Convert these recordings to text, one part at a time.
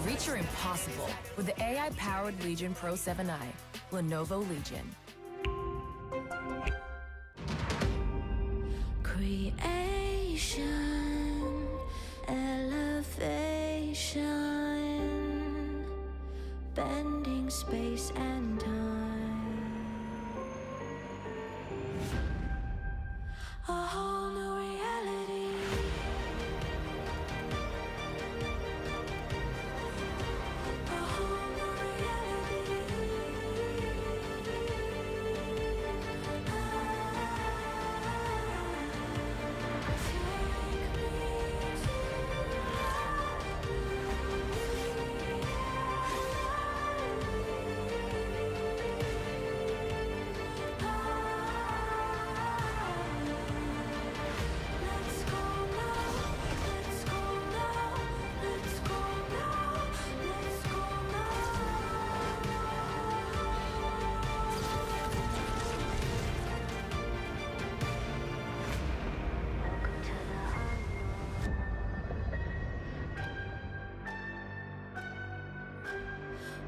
Reach your impossible with the AI-powered Legion Pro 7i, Lenovo Legion. Creation, elevation, bending space and time. A whole new reality. A whole new reality.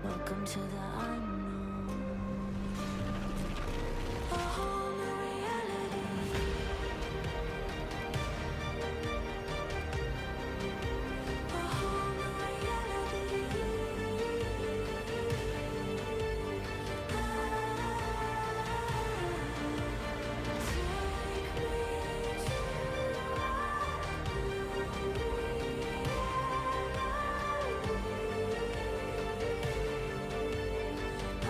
Welcome to the unknown. A whole new reality. A whole new reality. Take me to a new reality.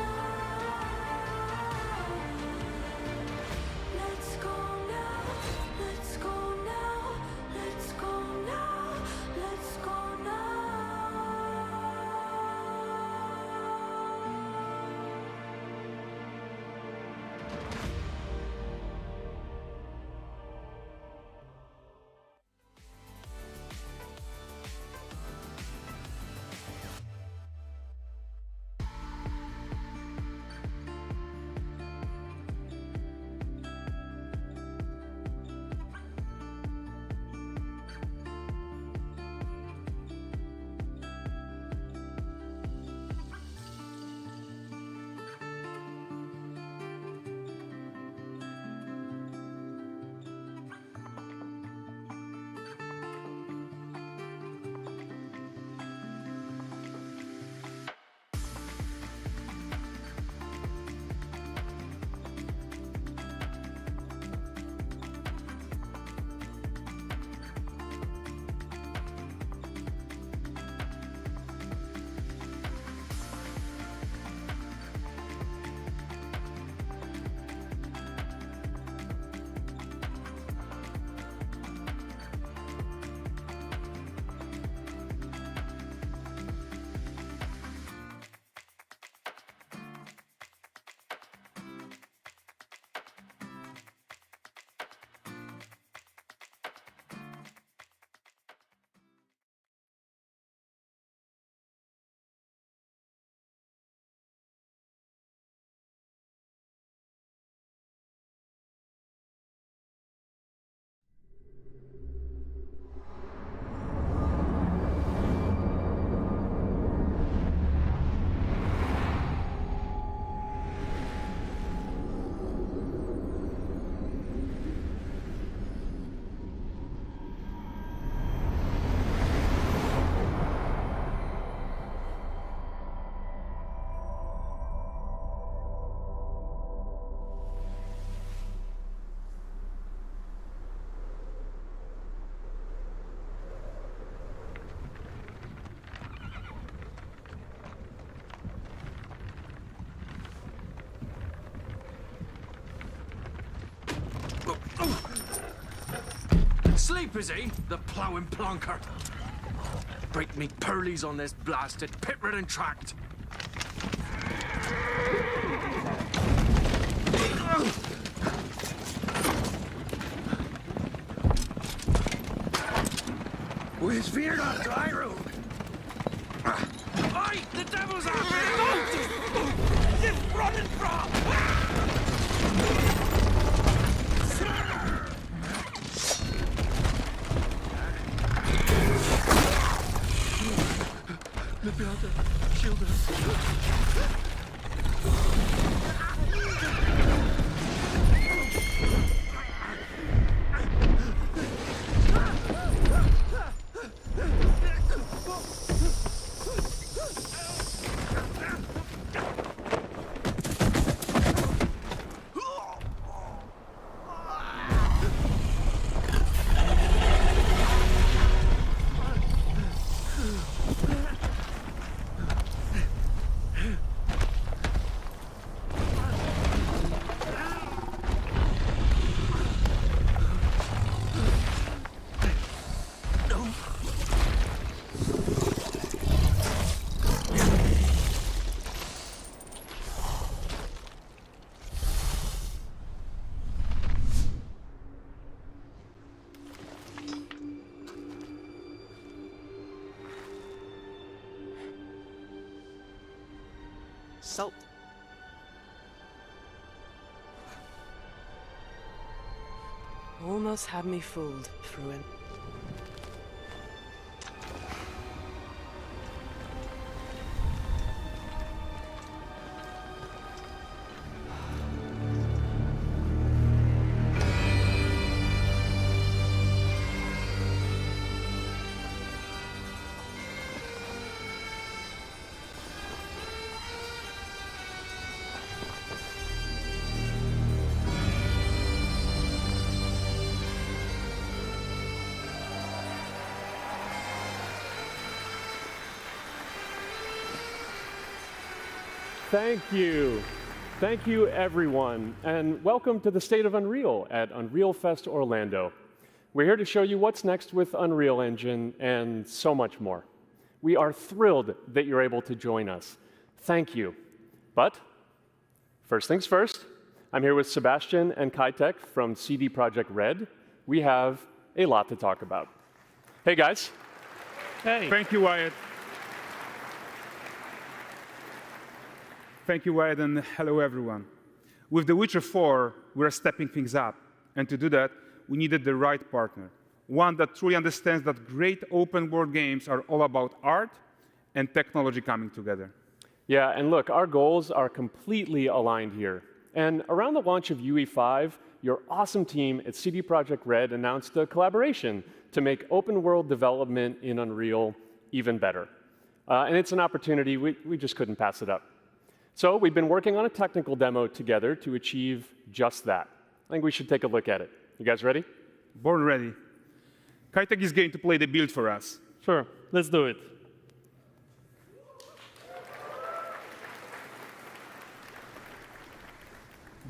type is he? The ploughing plonker. Break me pearlies on this blasted pit-ridden tract. Where's Virna to Iru? Aye, the devil's after him! It's running from! Maybe I'll shield us. Salt. Almost had me fooled, Fruin. Thank you. Thank you, everyone, and welcome to the State of Unreal at Unreal Fest Orlando. We're here to show you what's next with Unreal Engine and so much more. We are thrilled that you're able to join us. Thank you. But first things first, I'm here with Sebastian and Kitek from CD Projekt Red. We have a lot to talk about. Hey, guys. Hey. Thank you, Wyatt. Thank you, Wyatt, and hello, everyone. With The Witcher 4, we're stepping things up. And to do that, we needed the right partner, one that truly understands that great open-world games are all about art and technology coming together. Yeah, and look, our goals are completely aligned here. And around the launch of UE5, your awesome team at CD Projekt Red announced a collaboration to make open-world development in Unreal even better. And it's an opportunity, we just couldn't pass it up. So we've been working on a technical demo together to achieve just that. I think we should take a look at it. You guys ready? Born ready. Kitek is going to play the build for us. Sure, let's do it.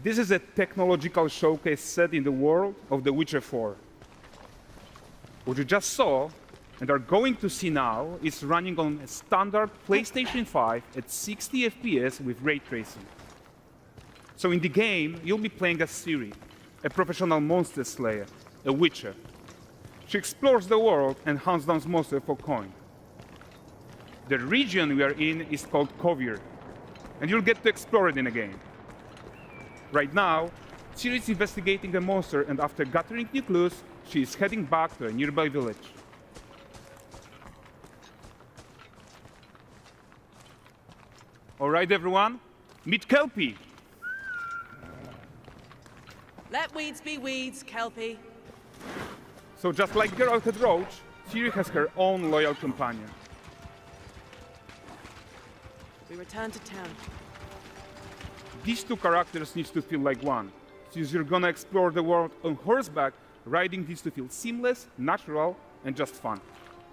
This is a technological showcase set in the world of The Witcher 4. What you just saw and are going to see now is running on a standard PlayStation 5 at 60 FPS with ray tracing. So in the game, you'll be playing as Ciri, a professional monster slayer, a witcher. She explores the world and hunts down monsters for coin. The region we are in is called Kovir, and you'll get to explore it in the game. Right now, Ciri is investigating the monster, and after gathering new clues, she is heading back to a nearby village. All right, everyone, meet Kelpie. Let weeds be weeds, Kelpie. So just like Geralt had Roach, Ciri has her own loyal companion. We return to town. These two characters need to feel like one. Since you're gonna explore the world on horseback, riding needs to feel seamless, natural, and just fun.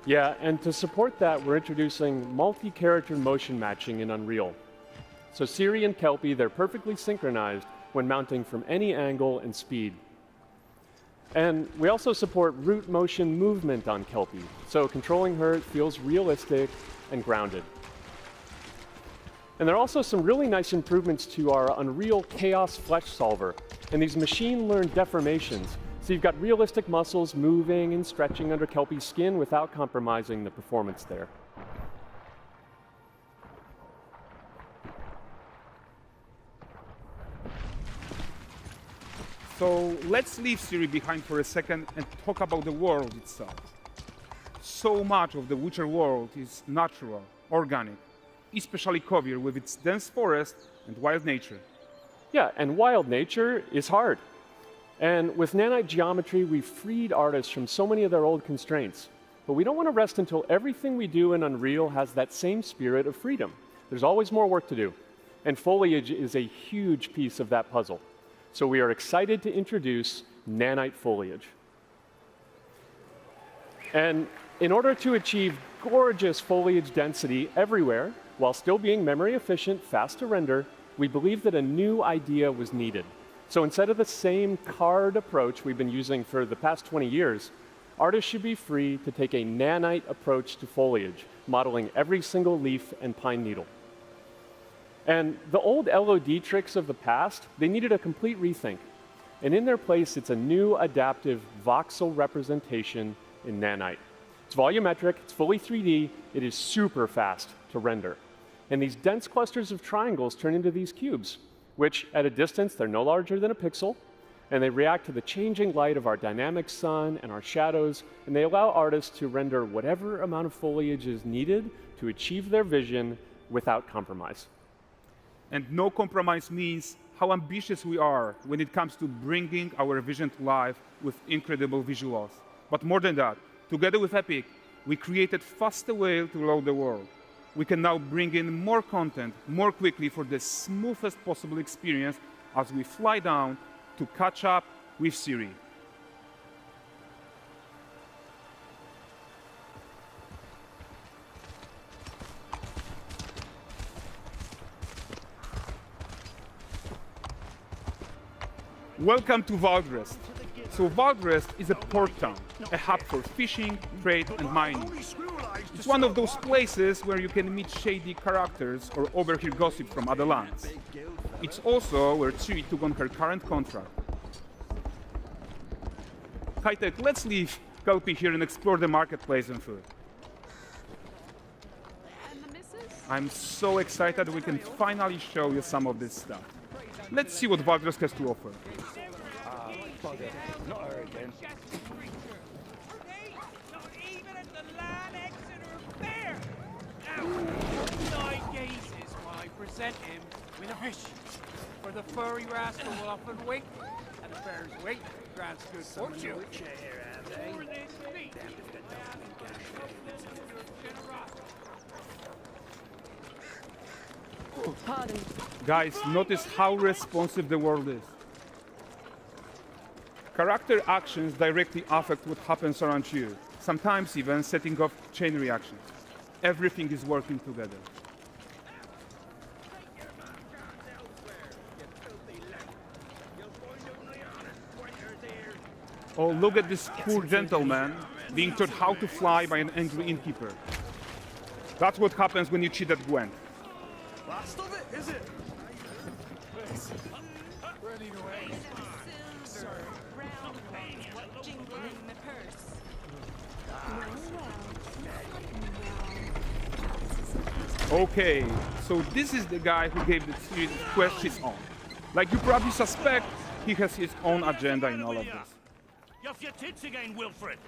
Yeah, and to support that, we're introducing multi-character motion matching in Unreal. So Ciri and Kelpie, they're perfectly synchronized when mounting from any angle and speed. And we also support root motion movement on Kelpie, so controlling her feels realistic and grounded. And there are also some really nice improvements to our Unreal Chaos Flesh Solver and these machine-learned deformations. So you've got realistic muscles moving and stretching under Kelpie's skin without compromising the performance there. So let's leave Siri behind for a second and talk about the world itself. So much of the Witcher world is natural, organic, especially Kovir with its dense forest and wild nature. Yeah, and wild nature is hard. And with nanite geometry, we've freed artists from so many of their old constraints. But we don't want to rest until everything we do in Unreal has that same spirit of freedom. There's always more work to do. And foliage is a huge piece of that puzzle. So we are excited to introduce nanite foliage. And in order to achieve gorgeous foliage density everywhere, while still being memory efficient, fast to render, we believe that a new idea was needed. So instead of the same card approach we've been using for the past 20 years, artists should be free to take a nanite approach to foliage, modeling every single leaf and pine needle. And the old LOD tricks of the past, they needed a complete rethink. And in their place, it's a new adaptive voxel representation in nanite. It's volumetric, it's fully 3D, it is super fast to render. And these dense clusters of triangles turn into these cubes, which at a distance, they're no larger than a pixel, and they react to the changing light of our dynamic sun and our shadows, and they allow artists to render whatever amount of foliage is needed to achieve their vision without compromise. And no compromise means how ambitious we are when it comes to bringing our vision to life with incredible visuals. But more than that, together with Epic, we created faster way to load the world. We can now bring in more content more quickly for the smoothest possible experience as we fly down to catch up with Siri. Welcome to Valdrest. So Valdrest is a port town, a hub for fishing, trade, and mining. It's one of those places where you can meet shady characters or overhear gossip from other lands. It's also where Ciri took on her current contract. High-tech, let's leave Kelpie here and explore the marketplace and food. I'm so excited we can finally show you some of this stuff. Let's see what Valdrest has to offer. Not her again. Not even at the land Exeter Fair. Now, 9 gazes while I present him with a fish. For the furry rascal will often wink, and the fair's weight grants good fortune. For this feat, Pardon. Guys, notice how responsive the world is. Character actions directly affect what happens around you, sometimes even setting off chain reactions. Everything is working together. Oh, look at this poor gentleman being taught how to fly by an angry innkeeper. That's what happens when you cheat at Gwent. Last of it, is it? Okay, so this is the guy who gave the series quest his own. Like you probably suspect, he has his own agenda in all of this. You're off your tits again, Wilfred.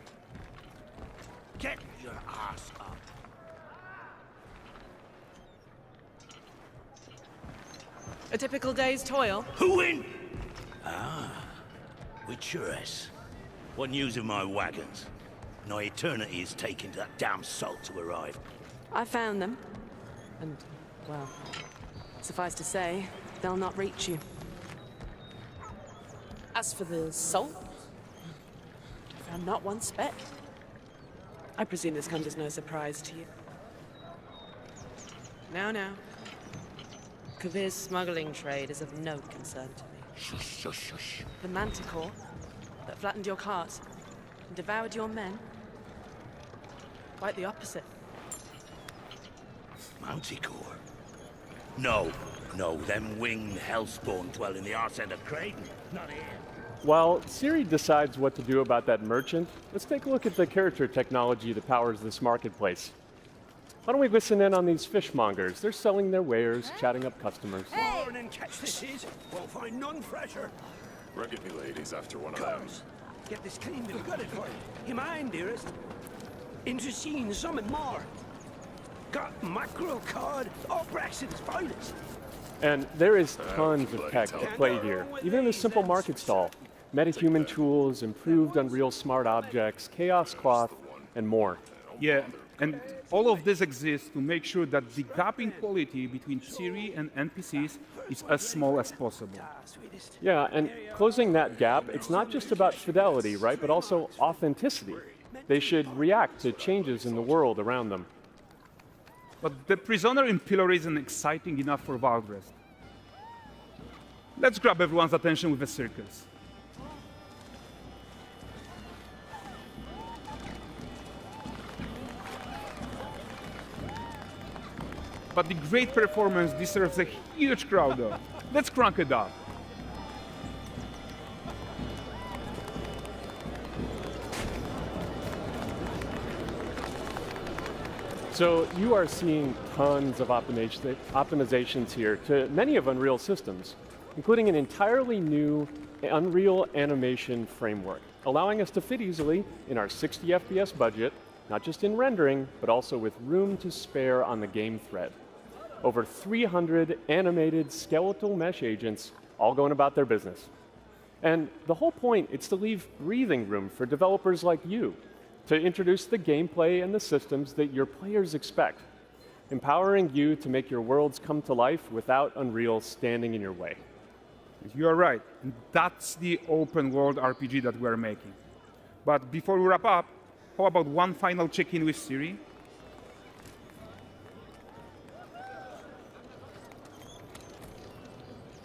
Get your ass up. A typical day's toil. Who in? Witcheress. What news of my wagons? No eternity is taking that damn salt to arrive. I found them. And, well, suffice to say, they'll not reach you. As for the salt, I found not one speck. I presume this comes as no surprise to you. Now. Kovir's smuggling trade is of no concern to me. Shush, shush, shush. The manticore that flattened your cars and devoured your men? Quite the opposite. Manticore? No, them winged hellspawn dwell in the arse end of Creighton, not here. While Siri decides what to do about that merchant, let's take a look at the character technology that powers this marketplace. Why don't we listen in on these fishmongers? They're selling their wares, chatting up customers. Morning, catch this is. Won't find none fresher. Rugged me ladies after one of them. Get this cleaned and gutted for you. You mind, dearest? Interesting, something more. Got mackerel cod, all Brexit's finest. And there is tons of tech at play here, even in this simple market stall. Metahuman tools, improved Unreal smart objects, chaos cloth, and more. Yeah, and all of this exists to make sure that the gap in quality between Siri and NPCs is as small as possible. Yeah, and closing that gap, it's not just about fidelity, right, but also authenticity. They should react to changes in the world around them. But the prisoner in pillory isn't exciting enough for Valdrest. Let's grab everyone's attention with a circus. But the great performance deserves a huge crowd, though. Let's crank it up. So you are seeing tons of optimizations here to many of Unreal's systems, including an entirely new Unreal animation framework, allowing us to fit easily in our 60 FPS budget, not just in rendering, but also with room to spare on the game thread. Over 300 animated skeletal mesh agents all going about their business. And the whole point is to leave breathing room for developers like you to introduce the gameplay and the systems that your players expect, empowering you to make your worlds come to life without Unreal standing in your way. You are right. And that's the open world RPG that we're making. But before we wrap up, how about one final check-in with Siri?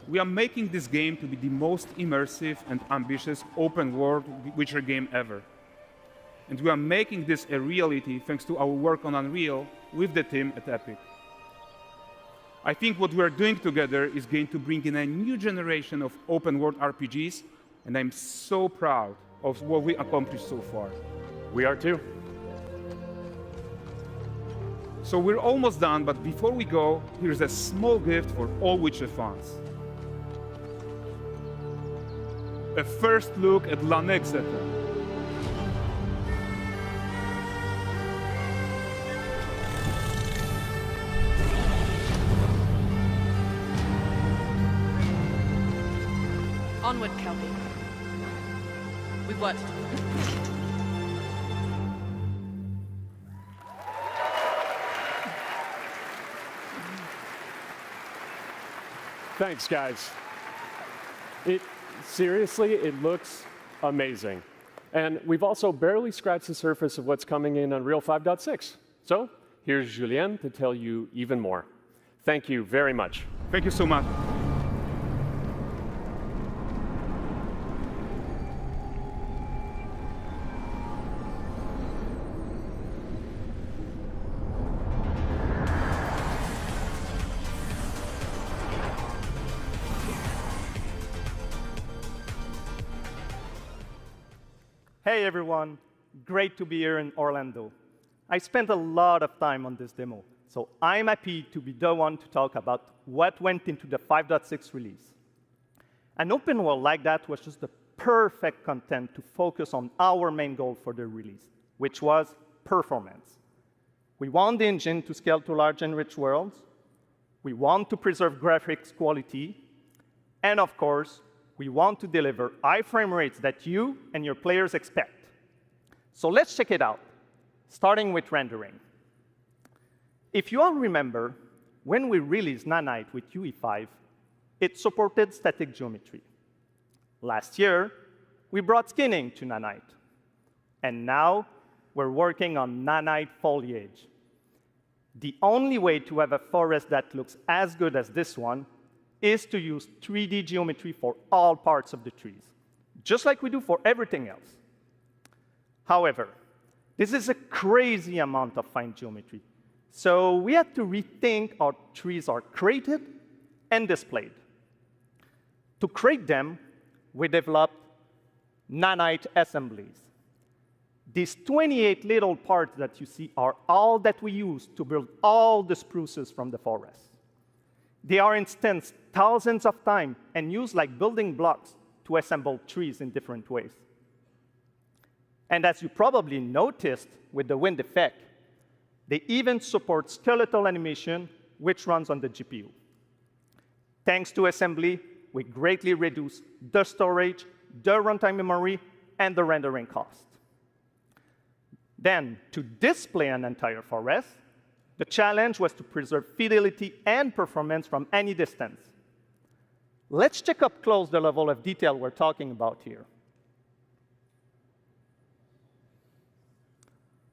We are making this game to be the most immersive and ambitious open world Witcher game ever. And we are making this a reality thanks to our work on Unreal with the team at Epic. I think what we are doing together is going to bring in a new generation of open world RPGs, and I'm so proud of what we accomplished so far. We are too. So we're almost done, but before we go, here's a small gift for all Witcher fans. A first look at Lanexeter. Onward, Kelby. We've worked. Thanks, guys. Seriously, it looks amazing. And we've also barely scratched the surface of what's coming in Unreal 5.6. So here's Julien to tell you even more. Thank you very much. Thank you so much. Hey everyone, great to be here in Orlando. I spent a lot of time on this demo, so I'm happy to be the one to talk about what went into the 5.6 release. An open world like that was just the perfect content to focus on our main goal for the release, which was performance. We want the engine to scale to large and rich worlds. We want to preserve graphics quality. And of course, we want to deliver high frame rates that you and your players expect. So let's check it out, starting with rendering. If you all remember, when we released Nanite with UE5, it supported static geometry. Last year, we brought skinning to Nanite. And now, we're working on Nanite foliage. The only way to have a forest that looks as good as this one is to use 3D geometry for all parts of the trees, just like we do for everything else. However, this is a crazy amount of fine geometry. So we had to rethink how trees are created and displayed. To create them, we developed nanite assemblies. These 28 little parts that you see are all that we use to build all the spruces from the forest. They are instanced thousands of times and used like building blocks to assemble trees in different ways. And as you probably noticed with the wind effect, they even support skeletal animation, which runs on the GPU. Thanks to assembly, we greatly reduce the storage, the runtime memory, and the rendering cost. Then, to display an entire forest, the challenge was to preserve fidelity and performance from any distance. Let's check up close the level of detail we're talking about here.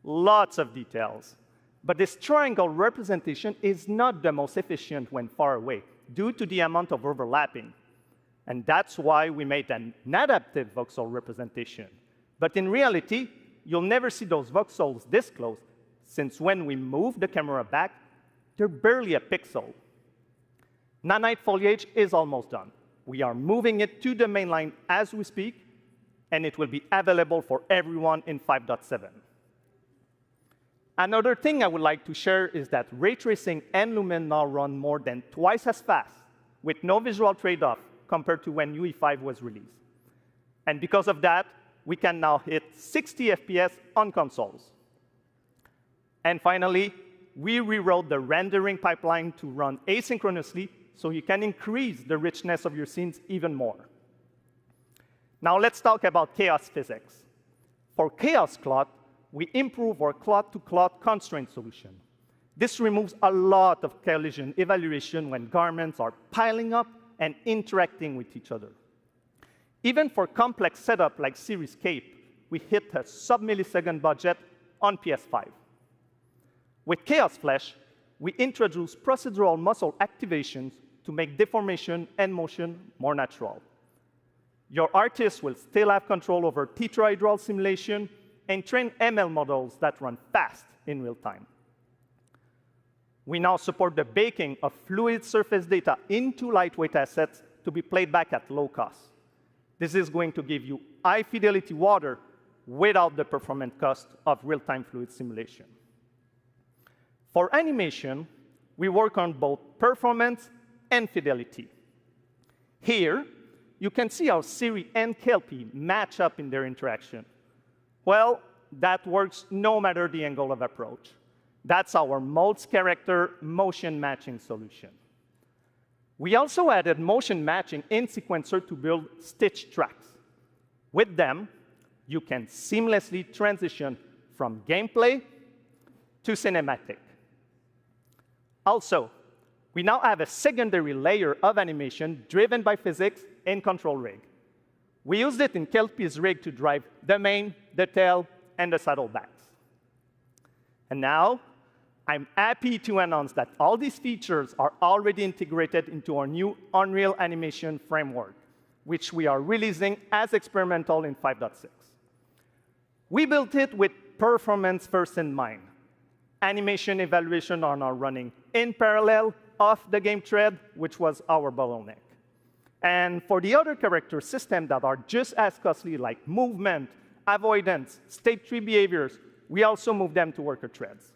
Lots of details. But this triangle representation is not the most efficient when far away, due to the amount of overlapping. And that's why we made an adaptive voxel representation. But in reality, you'll never see those voxels this close, since when we move the camera back, they're barely a pixel. Nanite foliage is almost done. We are moving it to the main line as we speak, and it will be available for everyone in 5.7. Another thing I would like to share is that ray tracing and Lumen now run more than twice as fast, with no visual trade-off compared to when UE5 was released. And because of that, we can now hit 60 FPS on consoles. And finally, we rewrote the rendering pipeline to run asynchronously so you can increase the richness of your scenes even more. Now let's talk about chaos physics. For chaos cloth, we improve our cloth-to-cloth constraint solution. This removes a lot of collision evaluation when garments are piling up and interacting with each other. Even for complex setup like Series Cape, we hit a sub-millisecond budget on PS5. With Chaos Flesh, we introduce procedural muscle activations to make deformation and motion more natural. Your artist will still have control over tetrahedral simulation and train ML models that run fast in real time. We now support the baking of fluid surface data into lightweight assets to be played back at low cost. This is going to give you high-fidelity water without the performance cost of real-time fluid simulation. For animation, we work on both performance and fidelity. Here, you can see how Siri and Kelpie match up in their interaction. Well, that works no matter the angle of approach. That's our Modes character motion matching solution. We also added motion matching in Sequencer to build stitch tracks. With them, you can seamlessly transition from gameplay to cinematic. Also, we now have a secondary layer of animation driven by physics in Control Rig. We used it in Kelpie's rig to drive the mane, the tail, and the saddlebacks. And now, I'm happy to announce that all these features are already integrated into our new Unreal Animation framework, which we are releasing as experimental in 5.6. We built it with performance first in mind. Animation evaluation are now running in parallel off the game thread, which was our bottleneck. And for the other character systems that are just as costly, like movement, avoidance, state tree behaviors, we also move them to worker threads.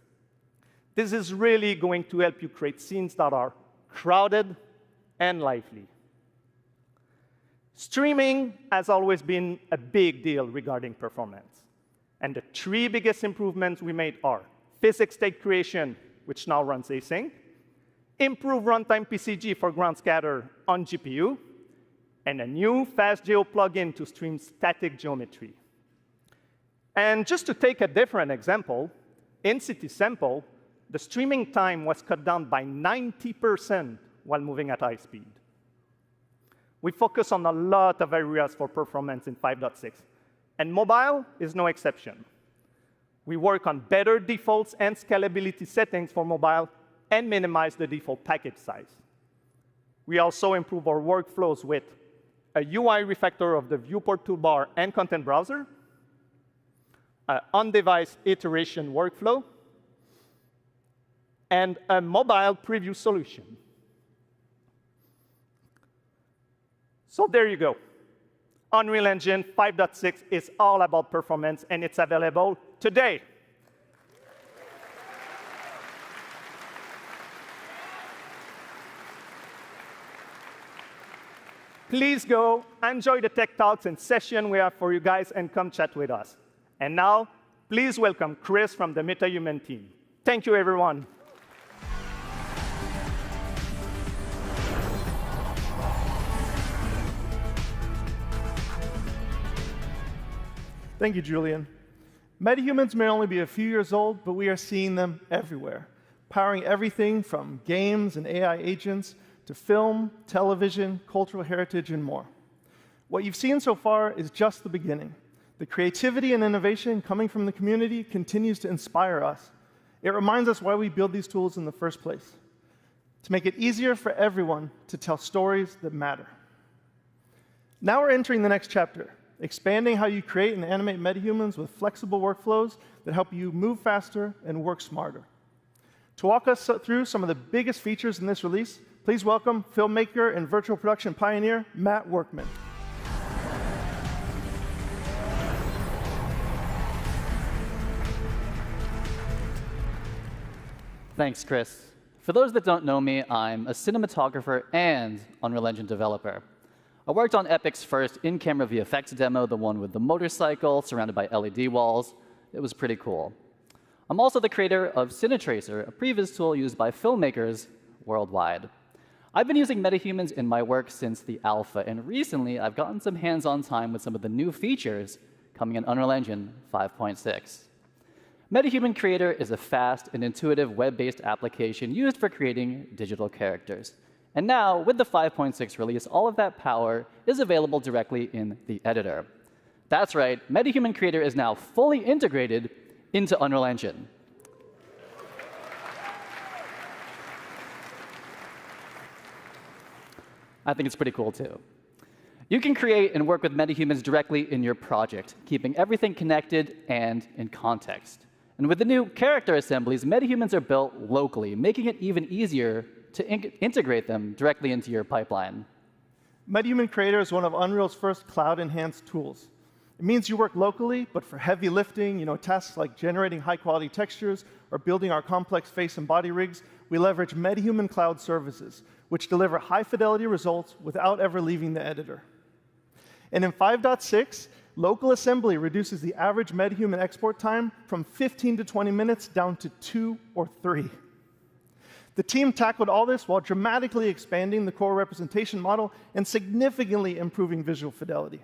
This is really going to help you create scenes that are crowded and lively. Streaming has always been a big deal regarding performance. And the three biggest improvements we made are physics state creation, which now runs async, improve runtime PCG for ground scatter on GPU, and a new FastGeo plugin to stream static geometry. And just to take a different example, in City Sample, the streaming time was cut down by 90% while moving at high speed. We focus on a lot of areas for performance in 5.6, and mobile is no exception. We work on better defaults and scalability settings for mobile and minimize the default package size. We also improve our workflows with a UI refactor of the viewport toolbar and content browser, an on-device iteration workflow, and a mobile preview solution. So there you go. Unreal Engine 5.6 is all about performance, and it's available today. Please go enjoy the tech talks and session we have for you guys and come chat with us. And now, please welcome Chris from the Metahuman team. Thank you, everyone. Thank you, Julian. Metahumans may only be a few years old, but we are seeing them everywhere, powering everything from games and AI agents to film, television, cultural heritage, and more. What you've seen so far is just the beginning. The creativity and innovation coming from the community continues to inspire us. It reminds us why we build these tools in the first place, to make it easier for everyone to tell stories that matter. Now we're entering the next chapter, expanding how you create and animate metahumans with flexible workflows that help you move faster and work smarter. To walk us through some of the biggest features in this release, please welcome filmmaker and virtual production pioneer, Matt Workman. Thanks, Chris. For those that don't know me, I'm a cinematographer and Unreal Engine developer. I worked on Epic's first in-camera VFX demo, the one with the motorcycle surrounded by LED walls. It was pretty cool. I'm also the creator of CineTracer, a previous tool used by filmmakers worldwide. I've been using metahumans in my work since the alpha, and recently I've gotten some hands-on time with some of the new features coming in Unreal Engine 5.6. Metahuman Creator is a fast and intuitive web-based application used for creating digital characters. And now, with the 5.6 release, all of that power is available directly in the editor. That's right, Metahuman Creator is now fully integrated into Unreal Engine. I think it's pretty cool, too. You can create and work with metahumans directly in your project, keeping everything connected and in context. And with the new character assemblies, metahumans are built locally, making it even easier to integrate them directly into your pipeline. Metahuman Creator is one of Unreal's first cloud-enhanced tools. It means you work locally, but for heavy lifting, tasks like generating high-quality textures or building our complex face and body rigs, we leverage Metahuman Cloud services, which deliver high-fidelity results without ever leaving the editor. And in 5.6, local assembly reduces the average Metahuman export time from 15 to 20 minutes down to 2 or 3. The team tackled all this while dramatically expanding the core representation model and significantly improving visual fidelity.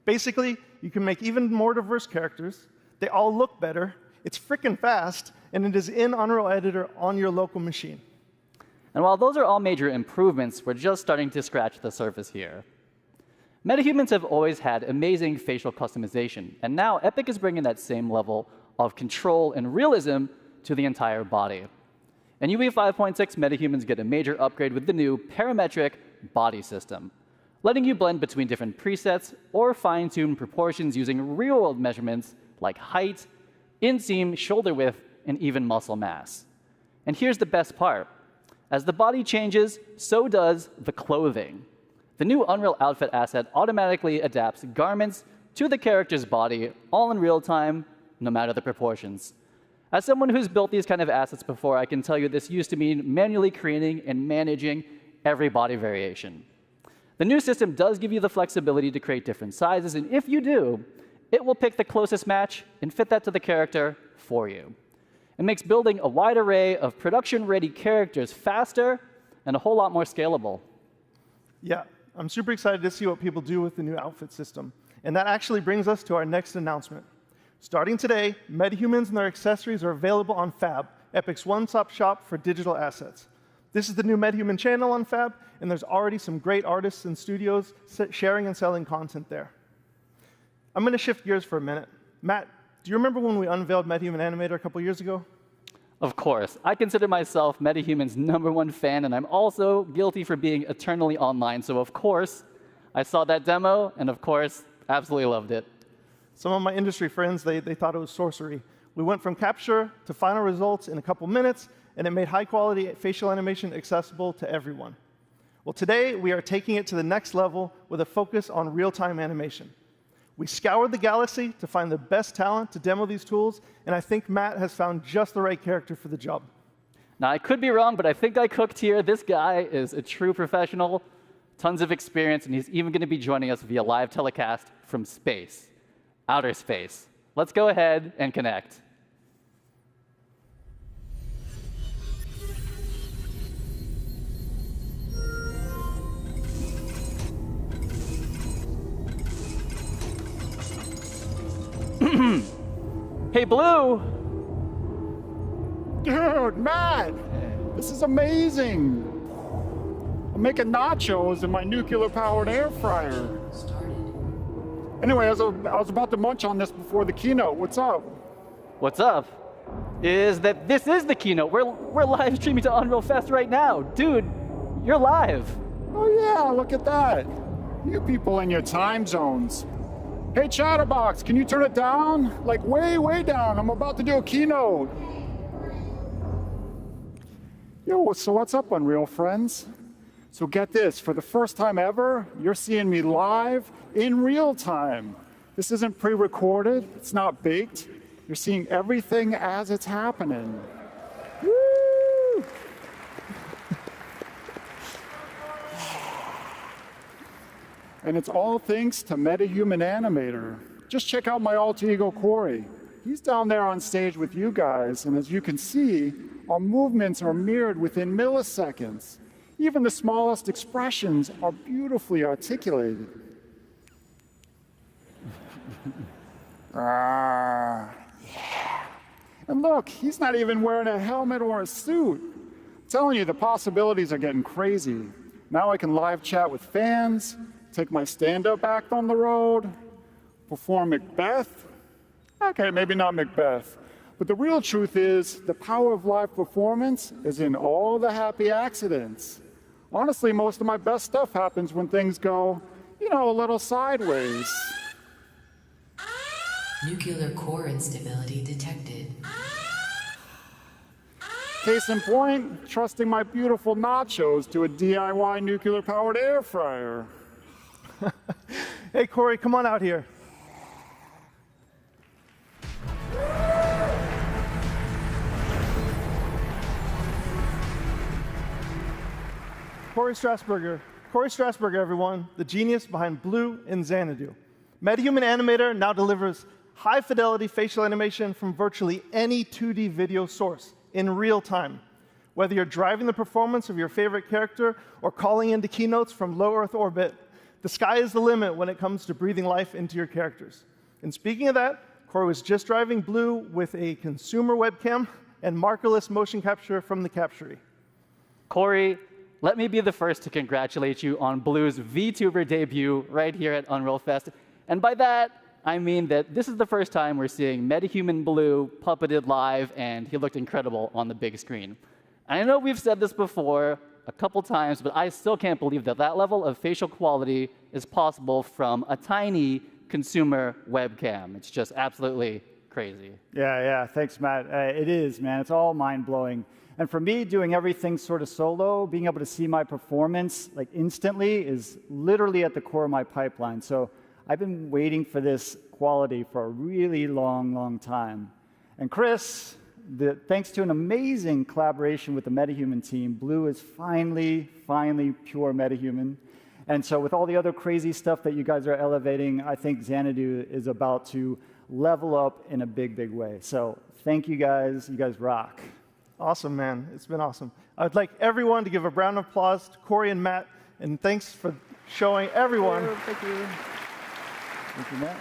Basically, you can make even more diverse characters, they all look better, it's frickin' fast, and it is in Unreal Editor on your local machine. And while those are all major improvements, we're just starting to scratch the surface here. Metahumans have always had amazing facial customization, and now Epic is bringing that same level of control and realism to the entire body. In UE 5.6, metahumans get a major upgrade with the new parametric body system, letting you blend between different presets or fine-tune proportions using real-world measurements like height, inseam, shoulder width, and even muscle mass. And here's the best part. As the body changes, so does the clothing. The new Unreal Outfit asset automatically adapts garments to the character's body, all in real time, no matter the proportions. As someone who's built these kind of assets before, I can tell you this used to mean manually creating and managing every body variation. The new system does give you the flexibility to create different sizes, and if you do, it will pick the closest match and fit that to the character for you. It makes building a wide array of production-ready characters faster and a whole lot more scalable. Yeah, I'm super excited to see what people do with the new outfit system. And that actually brings us to our next announcement. Starting today, metahumans and their accessories are available on Fab, Epic's one-stop shop for digital assets. This is the new Metahuman channel on Fab, and there's already some great artists and studios sharing and selling content there. I'm going to shift gears for a minute. Matt, do you remember when we unveiled Metahuman Animator a couple years ago? Of course. I consider myself Metahuman's #1 fan, and I'm also guilty for being eternally online, so of course, I saw that demo, and of course, absolutely loved it. Some of my industry friends, they thought it was sorcery. We went from capture to final results in a couple minutes, and it made high-quality facial animation accessible to everyone. Well, today, we are taking it to the next level with a focus on real-time animation. We scoured the galaxy to find the best talent to demo these tools, and I think Matt has found just the right character for the job. Now, I could be wrong, but I think I cooked here. This guy is a true professional, tons of experience, and he's even going to be joining us via live telecast from space, outer space. Let's go ahead and connect. Hey, Blue! Dude, Matt! This is amazing! I'm making nachos in my nuclear-powered air fryer. Anyway, I was about to munch on this before the keynote. What's up? What's up is that this is the keynote. We're live streaming to Unreal Fest right now. Dude, you're live. Oh yeah, look at that. You people in your time zones. Hey, Chatterbox, can you turn it down? Like way, way down. I'm about to do a keynote. Yo, so what's up, Unreal friends? So get this, for the first time ever, you're seeing me live in real time. This isn't pre-recorded, it's not baked. You're seeing everything as it's happening. Woo! And it's all thanks to Metahuman Animator. Just check out my alter ego, Corey. He's down there on stage with you guys, and as you can see, our movements are mirrored within milliseconds. Even the smallest expressions are beautifully articulated. Yeah. And look, he's not even wearing a helmet or a suit. I'm telling you, the possibilities are getting crazy. Now I can live chat with fans, take my stand-up act on the road, perform Macbeth. Okay, maybe not Macbeth. But the real truth is, the power of live performance is in all the happy accidents. Honestly, most of my best stuff happens when things go, you know, a little sideways. Nuclear core instability detected. Case in point, trusting my beautiful nachos to a DIY nuclear-powered air fryer. Hey, Corey, come on out here. Corey Strasberger, everyone, the genius behind Blue and Xanadu. Metahuman Animator now delivers high-fidelity facial animation from virtually any 2D video source in real time. Whether you're driving the performance of your favorite character or calling into keynotes from low Earth orbit, the sky is the limit when it comes to breathing life into your characters. And speaking of that, Corey was just driving Blue with a consumer webcam and markerless motion capture from the Captury. Corey, let me be the first to congratulate you on Blue's VTuber debut right here at Unreal Fest. And by that, I mean that this is the first time we're seeing Metahuman Blue puppeted live, and he looked incredible on the big screen. And I know we've said this before a couple times, but I still can't believe that that level of facial quality is possible from a tiny consumer webcam. It's just absolutely crazy. Yeah, thanks, Matt. It is, man. It's all mind-blowing. And for me, doing everything sort of solo, being able to see my performance like instantly is literally at the core of my pipeline. So I've been waiting for this quality for a really long, long time. And Chris, thanks to an amazing collaboration with the Metahuman team, Blue is finally pure Metahuman. And so with all the other crazy stuff that you guys are elevating, I think Xanadu is about to level up in a big, big way. So thank you guys. You guys rock. Awesome, man. It's been awesome. I'd like everyone to give a round of applause to Corey and Matt, and thanks for showing everyone. Thank you. Thank you, Matt.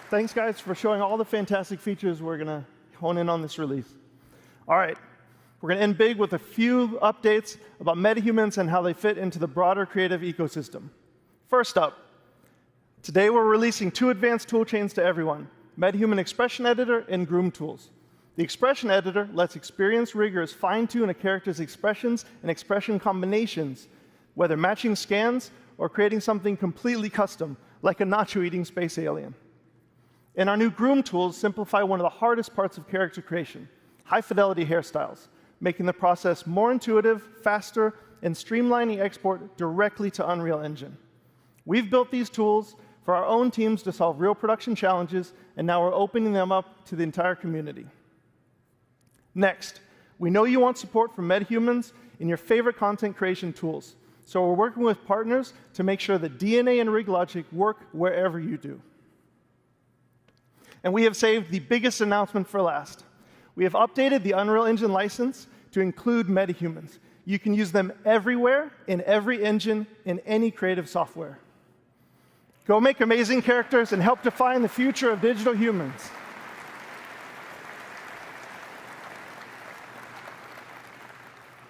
Thanks, guys, for showing all the fantastic features we're going to hone in on this release. All right. We're going to end big with a few updates about metahumans and how they fit into the broader creative ecosystem. First up, today we're releasing 2 advanced toolchains to everyone, Metahuman Expression Editor and Groom Tools. The expression editor lets experienced riggers fine-tune a character's expressions and expression combinations, whether matching scans or creating something completely custom, like a nacho-eating space alien. And our new groom tools simplify one of the hardest parts of character creation, high-fidelity hairstyles, making the process more intuitive, faster, and streamlining export directly to Unreal Engine. We've built these tools for our own teams to solve real production challenges, and now we're opening them up to the entire community. Next, we know you want support from Metahumans in your favorite content creation tools, so we're working with partners to make sure that DNA and rig logic work wherever you do. And we have saved the biggest announcement for last. We have updated the Unreal Engine license to include Metahumans. You can use them everywhere, in every engine, in any creative software. Go make amazing characters and help define the future of digital humans.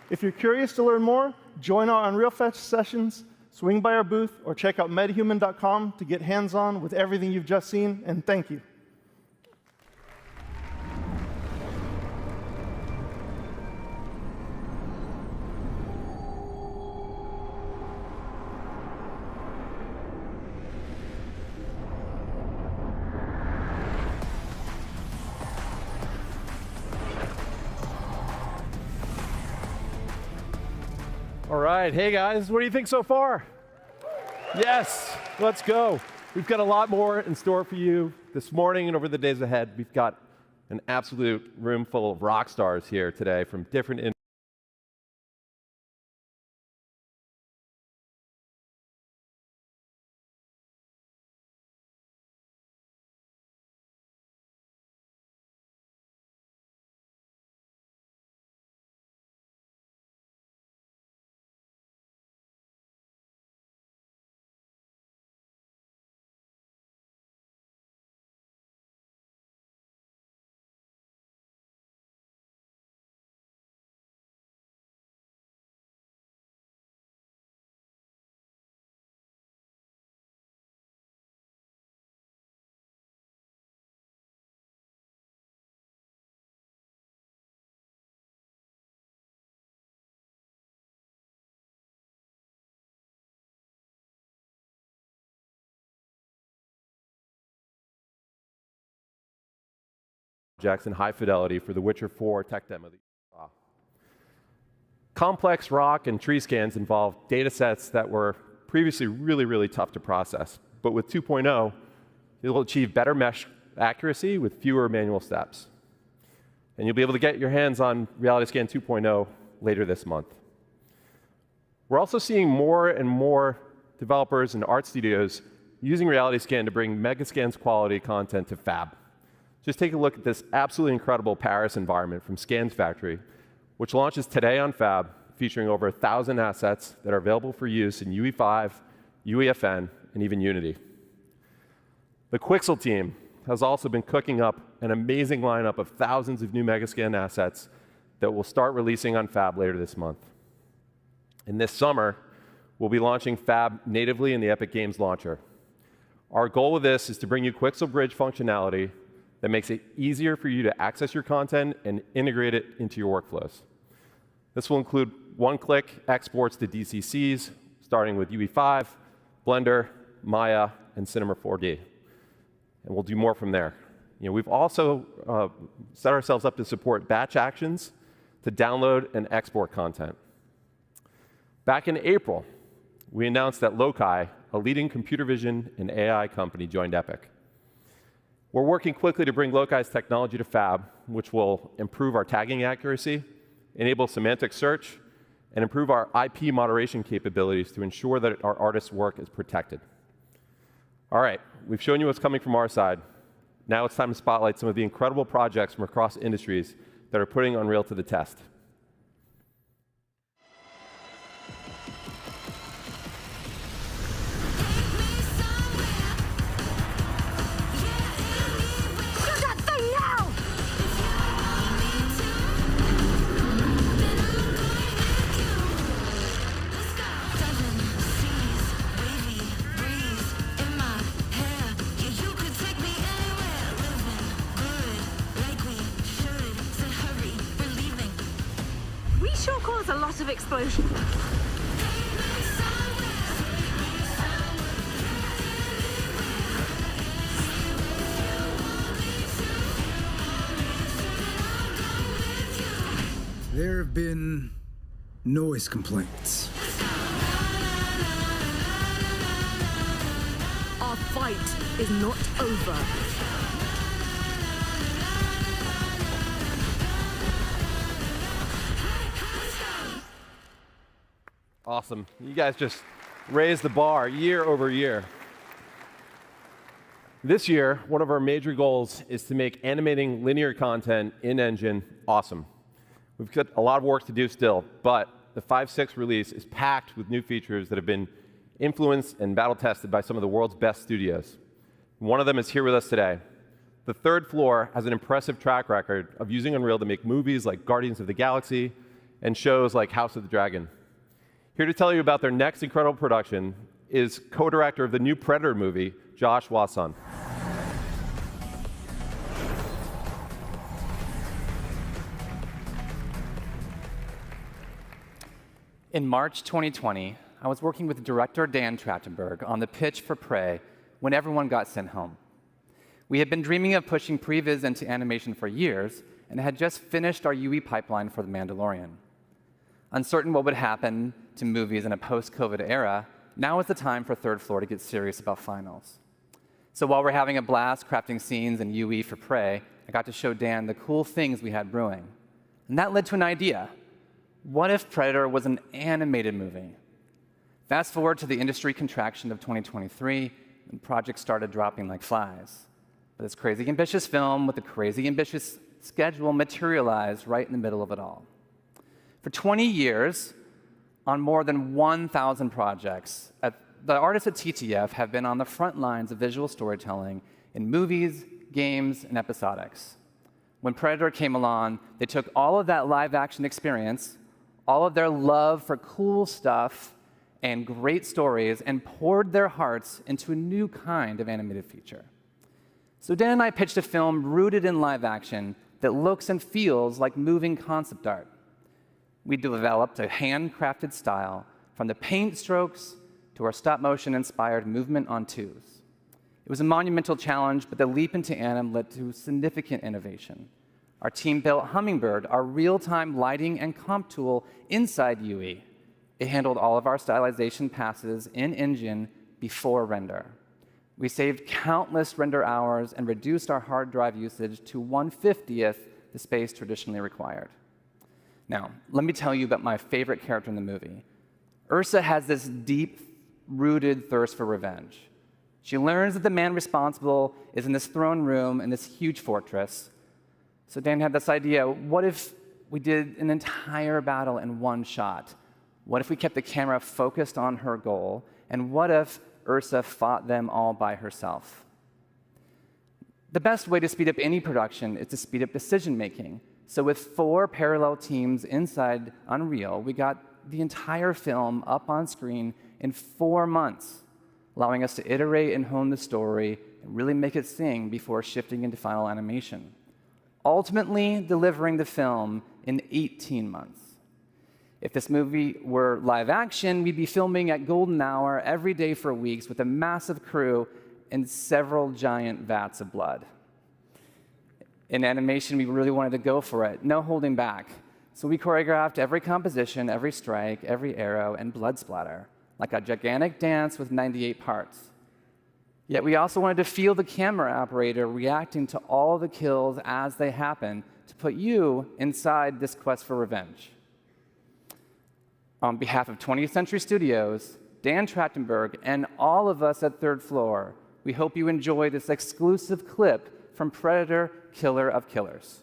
If you're curious to learn more, join our Unreal Fest sessions, swing by our booth, or check out metahuman.com to get hands-on with everything you've just seen, and thank you. All right, hey guys, what do you think so far? Yes, let's go. We've got a lot more in store for you this morning and over the days ahead. We've got an absolute room full of rock stars here today from different projects in high fidelity for the Witcher 4 tech demo. Complex rock and tree scans involve data sets that were previously really tough to process. But with 2.0, you'll achieve better mesh accuracy with fewer manual steps. And you'll be able to get your hands on RealityScan 2.0 later this month. We're also seeing more and more developers and art studios using RealityScan to bring Megascans quality content to Fab. Just take a look at this absolutely incredible Paris environment from Scans Factory, which launches today on Fab, featuring over 1,000 assets that are available for use in UE5, UEFN, and even Unity. The Quixel team has also been cooking up an amazing lineup of thousands of new Megascan assets that will start releasing on Fab later this month. And this summer, we'll be launching Fab natively in the Epic Games launcher. Our goal with this is to bring you Quixel Bridge functionality that makes it easier for you to access your content and integrate it into your workflows. This will include one-click exports to DCCs, starting with UE5, Blender, Maya, and Cinema 4D. And we'll do more from there. We've also set ourselves up to support batch actions to download and export content. Back in April, we announced that Loci, a leading computer vision and AI company, joined Epic. We're working quickly to bring Loci's technology to Fab, which will improve our tagging accuracy, enable semantic search, and improve our IP moderation capabilities to ensure that our artists' work is protected. All right, we've shown you what's coming from our side. Now it's time to spotlight some of the incredible projects from across industries that are putting Unreal to the test. a lot of explosion. There have been noise complaints. Our fight is not over. Awesome. You guys just raised the bar year over year. This year, one of our major goals is to make animating linear content in Engine awesome. We've got a lot of work to do still, but the 5.6 release is packed with new features that have been influenced and battle tested by some of the world's best studios. One of them is here with us today. The Third Floor has an impressive track record of using Unreal to make movies like Guardians of the Galaxy and shows like House of the Dragon. Here to tell you about their next incredible production is co-director of the new Predator movie, Josh Wasson. In March 2020, I was working with director Dan Trachtenberg on the pitch for Prey when everyone got sent home. We had been dreaming of pushing previs into animation for years and had just finished our UE pipeline for The Mandalorian. Uncertain what would happen to movies in a post-COVID era, now is the time for Third Floor to get serious about finals. So while we're having a blast crafting scenes in UE for Prey, I got to show Dan the cool things we had brewing. And that led to an idea. What if Predator was an animated movie? Fast forward to the industry contraction of 2023, when projects started dropping like flies. But this crazy ambitious film with a crazy ambitious schedule materialized right in the middle of it all. For 20 years, on more than 1,000 projects, the artists at TTF have been on the front lines of visual storytelling in movies, games, and episodics. When Predator came along, they took all of that live-action experience, all of their love for cool stuff and great stories, and poured their hearts into a new kind of animated feature. So Dan and I pitched a film rooted in live action that looks and feels like moving concept art. We developed a handcrafted style from the paint strokes to our stop-motion-inspired movement on twos. It was a monumental challenge, but the leap into anim led to significant innovation. Our team built Hummingbird, our real-time lighting and comp tool inside UE. It handled all of our stylization passes in Engine before render. We saved countless render hours and reduced our hard drive usage to 1/50th the space traditionally required. Now, let me tell you about my favorite character in the movie. Ursa has this deep-rooted thirst for revenge. She learns that the man responsible is in this throne room in this huge fortress. So Dan had this idea, what if we did an entire battle in one shot? What if we kept the camera focused on her goal? And what if Ursa fought them all by herself? The best way to speed up any production is to speed up decision-making. So with 4 parallel teams inside Unreal, we got the entire film up on screen in 4 months, allowing us to iterate and hone the story and really make it sing before shifting into final animation, ultimately delivering the film in 18 months. If this movie were live action, we'd be filming at golden hour every day for weeks with a massive crew and several giant vats of blood. In animation, we really wanted to go for it, no holding back. So we choreographed every composition, every strike, every arrow, and blood splatter, like a gigantic dance with 98 parts. Yet we also wanted to feel the camera operator reacting to all the kills as they happen to put you inside this quest for revenge. On behalf of 20th Century Studios, Dan Trachtenberg, and all of us at Third Floor, we hope you enjoy this exclusive clip from Predator, Killer of Killers.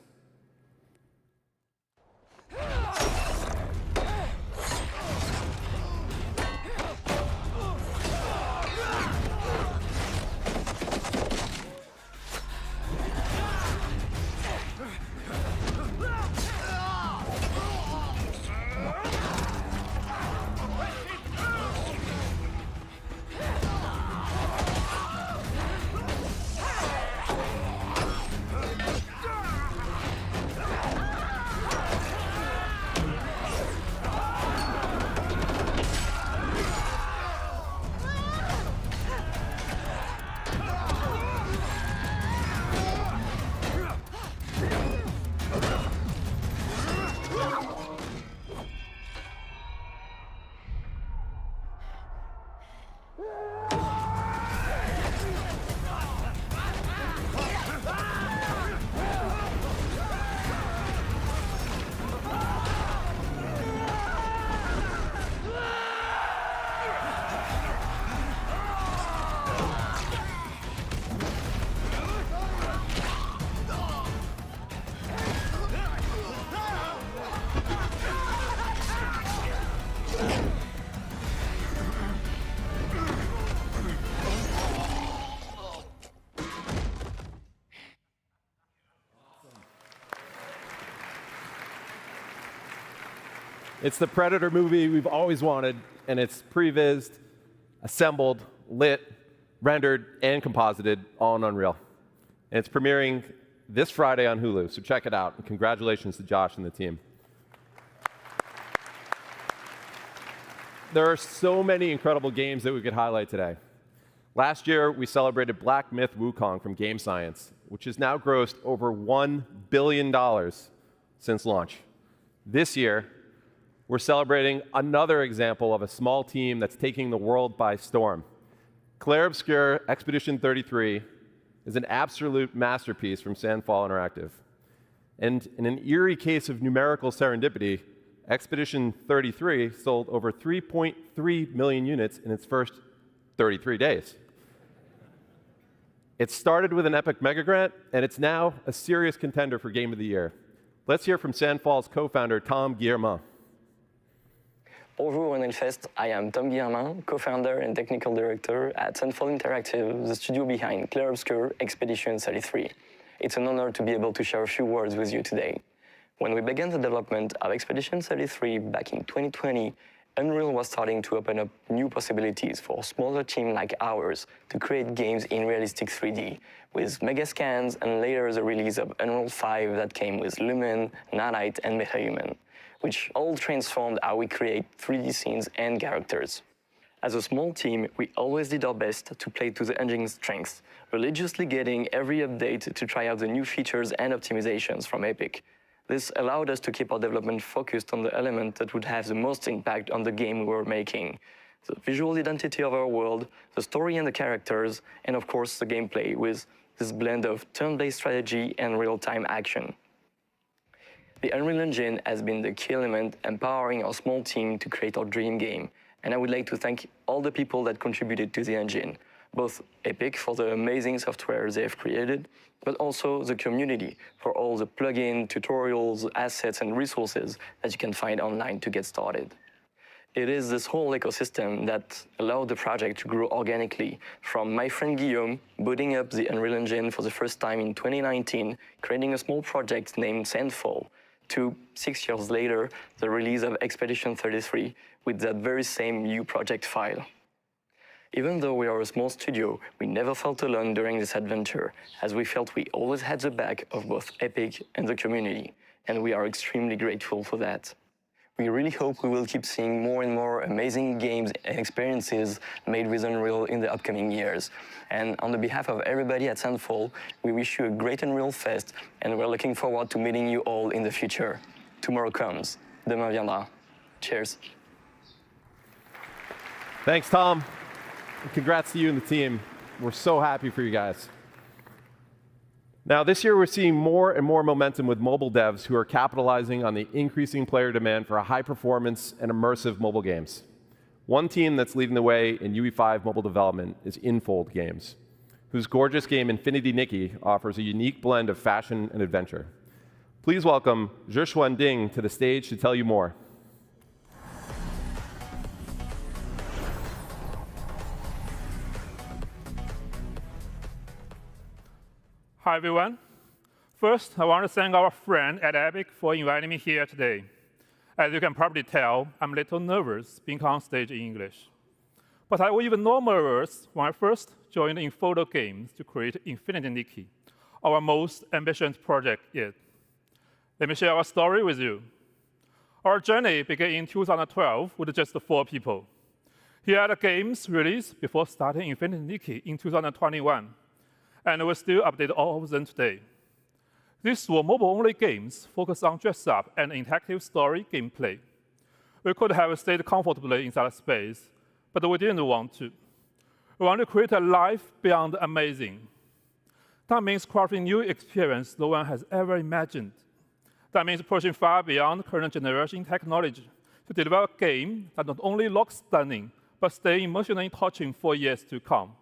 It's the Predator movie we've always wanted, and it's prevised, assembled, lit, rendered, and composited all in Unreal. And it's premiering this Friday on Hulu, so check it out. And congratulations to Josh and the team. There are so many incredible games that we could highlight today. Last year, we celebrated Black Myth Wukong from Game Science, which has now grossed over $1 billion since launch. This year, we're celebrating another example of a small team that's taking the world by storm. Clair Obscur Expedition 33 is an absolute masterpiece from Sandfall Interactive. And in an eerie case of numerical serendipity, Expedition 33 sold over 3.3 million units in its first 33 days. It started with an epic mega grant, and it's now a serious contender for Game of the Year. Let's hear from Sandfall's co-founder, Tom Guillermin. Bonjour Hellfest, I am Tom Guillermin, co-founder and technical director at Sandfall Interactive, the studio behind Clair Obscur Expedition 33. It's an honor to be able to share a few words with you today. When we began the development of Expedition 33 back in 2020, Unreal was starting to open up new possibilities for a smaller team like ours to create games in realistic 3D, with mega scans and later the release of Unreal 5 that came with Lumen, Nanite, and Metahuman, which all transformed how we create 3D scenes and characters. As a small team, we always did our best to play to the engine's strengths, religiously getting every update to try out the new features and optimizations from Epic. This allowed us to keep our development focused on the element that would have the most impact on the game we were making. The visual identity of our world, the story and the characters, and of course the gameplay with this blend of turn-based strategy and real-time action. The Unreal Engine has been the key element empowering our small team to create our dream game, and I would like to thank all the people that contributed to the engine, both Epic for the amazing software they've created, but also the community for all the plugins, tutorials, assets, and resources that you can find online to get started. It is this whole ecosystem that allowed the project to grow organically, from my friend Guillaume booting up the Unreal Engine for the first time in 2019, creating a small project named Sandfall, to 6 years later, the release of Expedition 33 with that very same new project file. Even though we are a small studio, we never felt alone during this adventure, as we felt we always had the back of both Epic and the community, and we are extremely grateful for that. We really hope we will keep seeing more and more amazing games and experiences made with Unreal in the upcoming years. And on the behalf of everybody at Sandfall, we wish you a great Unreal Fest, and we're looking forward to meeting you all in the future. Tomorrow comes. Demain viendra. Cheers. Thanks, Tom. And congrats to you and the team. We're so happy for you guys. Now, this year, we're seeing more and more momentum with mobile devs who are capitalizing on the increasing player demand for high-performance and immersive mobile games. One team that's leading the way in UE5 mobile development is Infold Games, whose gorgeous game Infinity Nikki offers a unique blend of fashion and adventure. Please welcome Zhixuan Ding to the stage to tell you more. Hi, everyone. First, I want to thank our friend at Epic for inviting me here today. As you can probably tell, I'm a little nervous being on stage in English. But I was even more nervous when I first joined Infold Games to create Infinity Nikki, our most ambitious project yet. Let me share our story with you. Our journey began in 2012 with just 4 people. Here are the games released before starting Infinity Nikki in 2021. And we still update all of them today. These were mobile-only games focused on dress-up and interactive story gameplay. We could have stayed comfortably in that space, but we didn't want to. We want to create a life beyond amazing. That means crafting new experience no one has ever imagined. That means pushing far beyond current generation technology to deliver a game that not only looks stunning, but stay emotionally touching for years to come.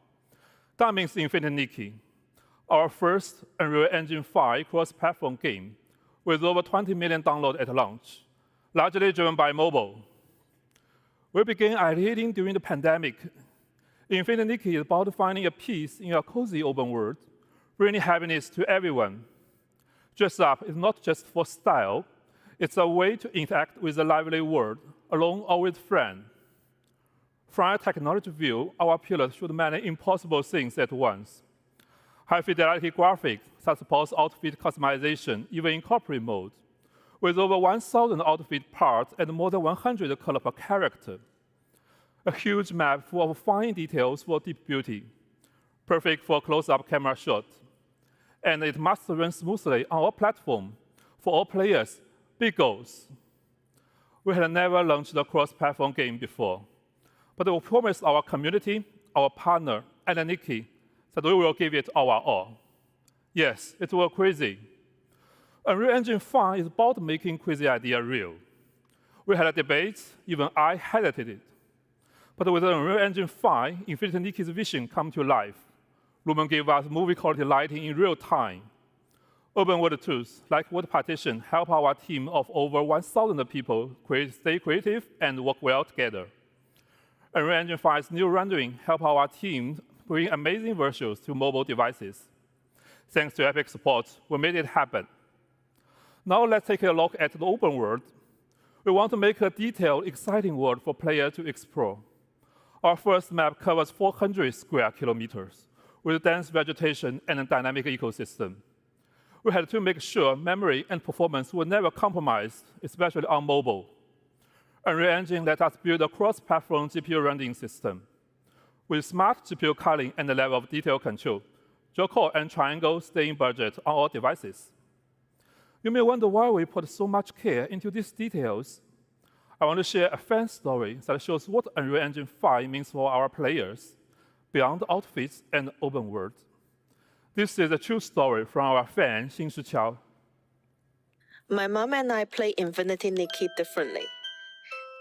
That means Infinity Nikki, our first Unreal Engine 5 cross-platform game with over 20 million downloads at launch, largely driven by mobile. We began iterating during the pandemic. Infinity Nikki is about finding a peace in a cozy open world, bringing happiness to everyone. Dress Up is not just for style, It's a way to interact with the lively world, alone or with friends. From a technology view, our pillars should many impossible things at once. High-fidelity graphics that supports outfit customization, even in corporate mode, with over 1,000 outfit parts and more than 100 colors per character. A huge map full of fine details for deep beauty, perfect for close-up camera shots. And it must run smoothly on our platform. For all players, big goals. We had never launched a cross-platform game before, but we promised our community, our partner, and Nikki that we will give it our all. Yes, it was crazy. Unreal Engine 5 is about making crazy idea real. We had a debate, even I highlighted it. But with Unreal Engine 5, Infinity Nikki's vision come to life. Lumen gave us movie-quality lighting in real time. Open world tools like word partition help our team of over 1,000 people stay creative and work well together. Unreal Engine 5's new rendering help our team bring amazing visuals to mobile devices. Thanks to Epic support, we made it happen. Now let's take a look at the open world. We want to make a detailed, exciting world for players to explore. Our first map covers 400 square kilometers with dense vegetation and a dynamic ecosystem. We had to make sure memory and performance were never compromised, especially on mobile. Unreal Engine let us build a cross-platform GPU rendering system. With smart GPU culling and a level of detail control, dual-core and triangle stay in budget on all devices. You may wonder why we put so much care into these details. I want to share a fan story that shows what Unreal Engine 5 means for our players, beyond outfits and open world. This is a true story from our fan, Xin Shiqiao. My mom and I play Infinity Nikki differently.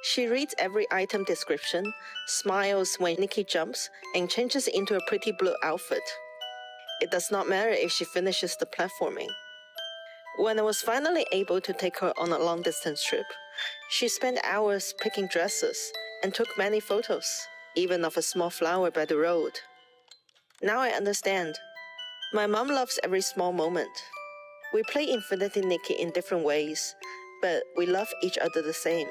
She reads every item description, smiles when Nikki jumps, and changes into a pretty blue outfit. It does not matter if she finishes the platforming. When I was finally able to take her on a long-distance trip, she spent hours picking dresses and took many photos, even of a small flower by the road. Now I understand. My mom loves every small moment. We play Infinity Nikki in different ways, but we love each other the same.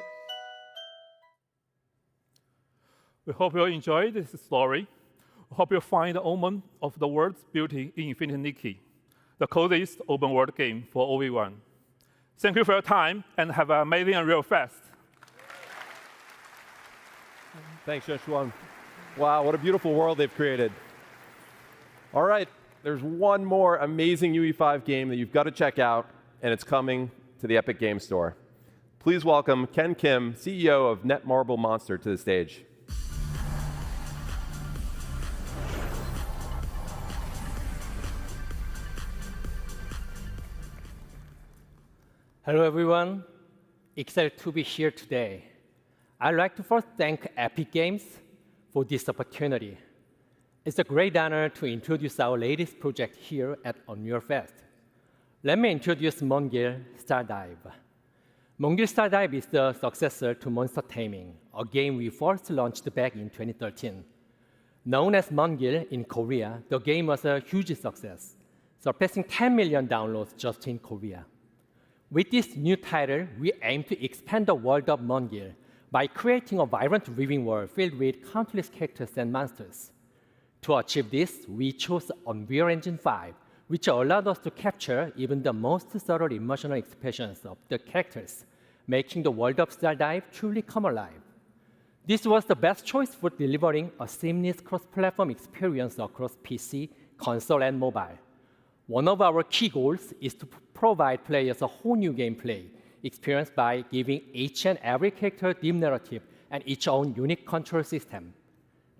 We hope you enjoyed this story. We hope you find the omen of the world's beauty in Infinity Nikki, the coziest open world game for OV1. Thank you for your time, and have an amazing Unreal Fest. Thanks, Joshua. Wow, what a beautiful world they've created. All right, there's one more amazing UE5 game that you've got to check out, and it's coming to the Epic Game Store. Please welcome Ken Kim, CEO of Netmarble Monster, to the stage. Hello, everyone. Excited to be here today. I'd like to first thank Epic Games for this opportunity. It's a great honor to introduce our latest project here at Unreal Fest. Let me introduce Mongil Star Dive. Mongil Star Dive is the successor to Monster Taming, a game we first launched back in 2013. Known as Mongil in Korea, the game was a huge success, surpassing 10 million downloads just in Korea. With this new title, we aim to expand the world of Mongil by creating a vibrant living world filled with countless characters and monsters. To achieve this, we chose Unreal Engine 5, which allowed us to capture even the most subtle emotional expressions of the characters, making the world of Star Dive truly come alive. This was the best choice for delivering a seamless cross-platform experience across PC, console, and mobile. One of our key goals is to provide players a whole new gameplay experience by giving each and every character deep narrative and its own unique control system.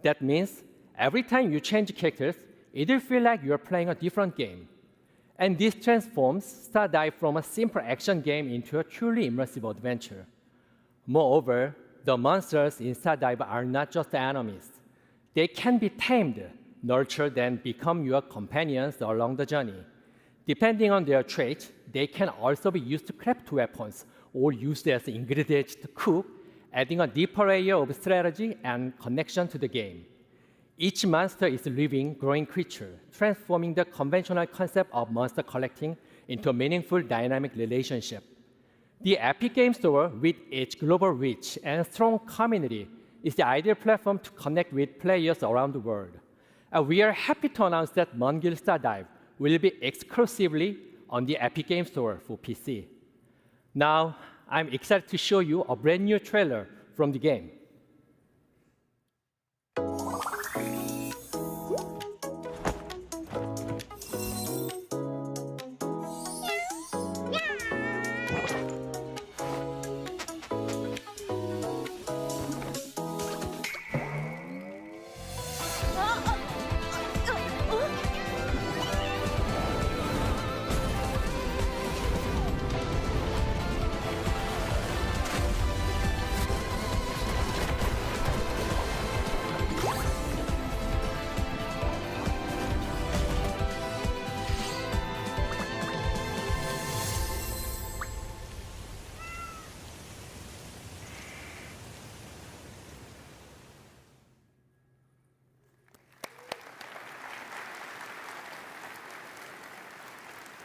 That means every time you change characters, it will feel like you're playing a different game. And this transforms Star Dive from a simple action game into a truly immersive adventure. Moreover, the monsters in Star Dive are not just enemies. They can be tamed, nurtured, and become your companions along the journey. Depending on their traits, they can also be used to craft weapons or used as ingredients to cook, adding a deeper layer of strategy and connection to the game. Each monster is a living, growing creature, transforming the conventional concept of monster collecting into a meaningful, dynamic relationship. The Epic Game Store, with its global reach and strong community, is the ideal platform to connect with players around the world. And we are happy to announce that Mongil Star Dive will be exclusively on the Epic Game Store for PC. Now, I'm excited to show you a brand new trailer from the game.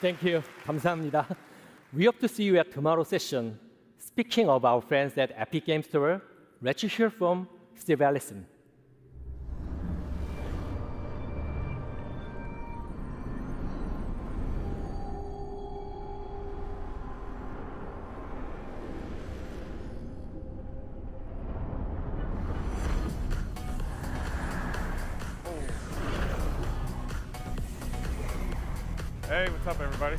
Thank you. 감사합니다. We hope to see you at tomorrow's session. Speaking of our friends at Epic Game Store, let's hear from Steve Allison. Hey, what's up, everybody?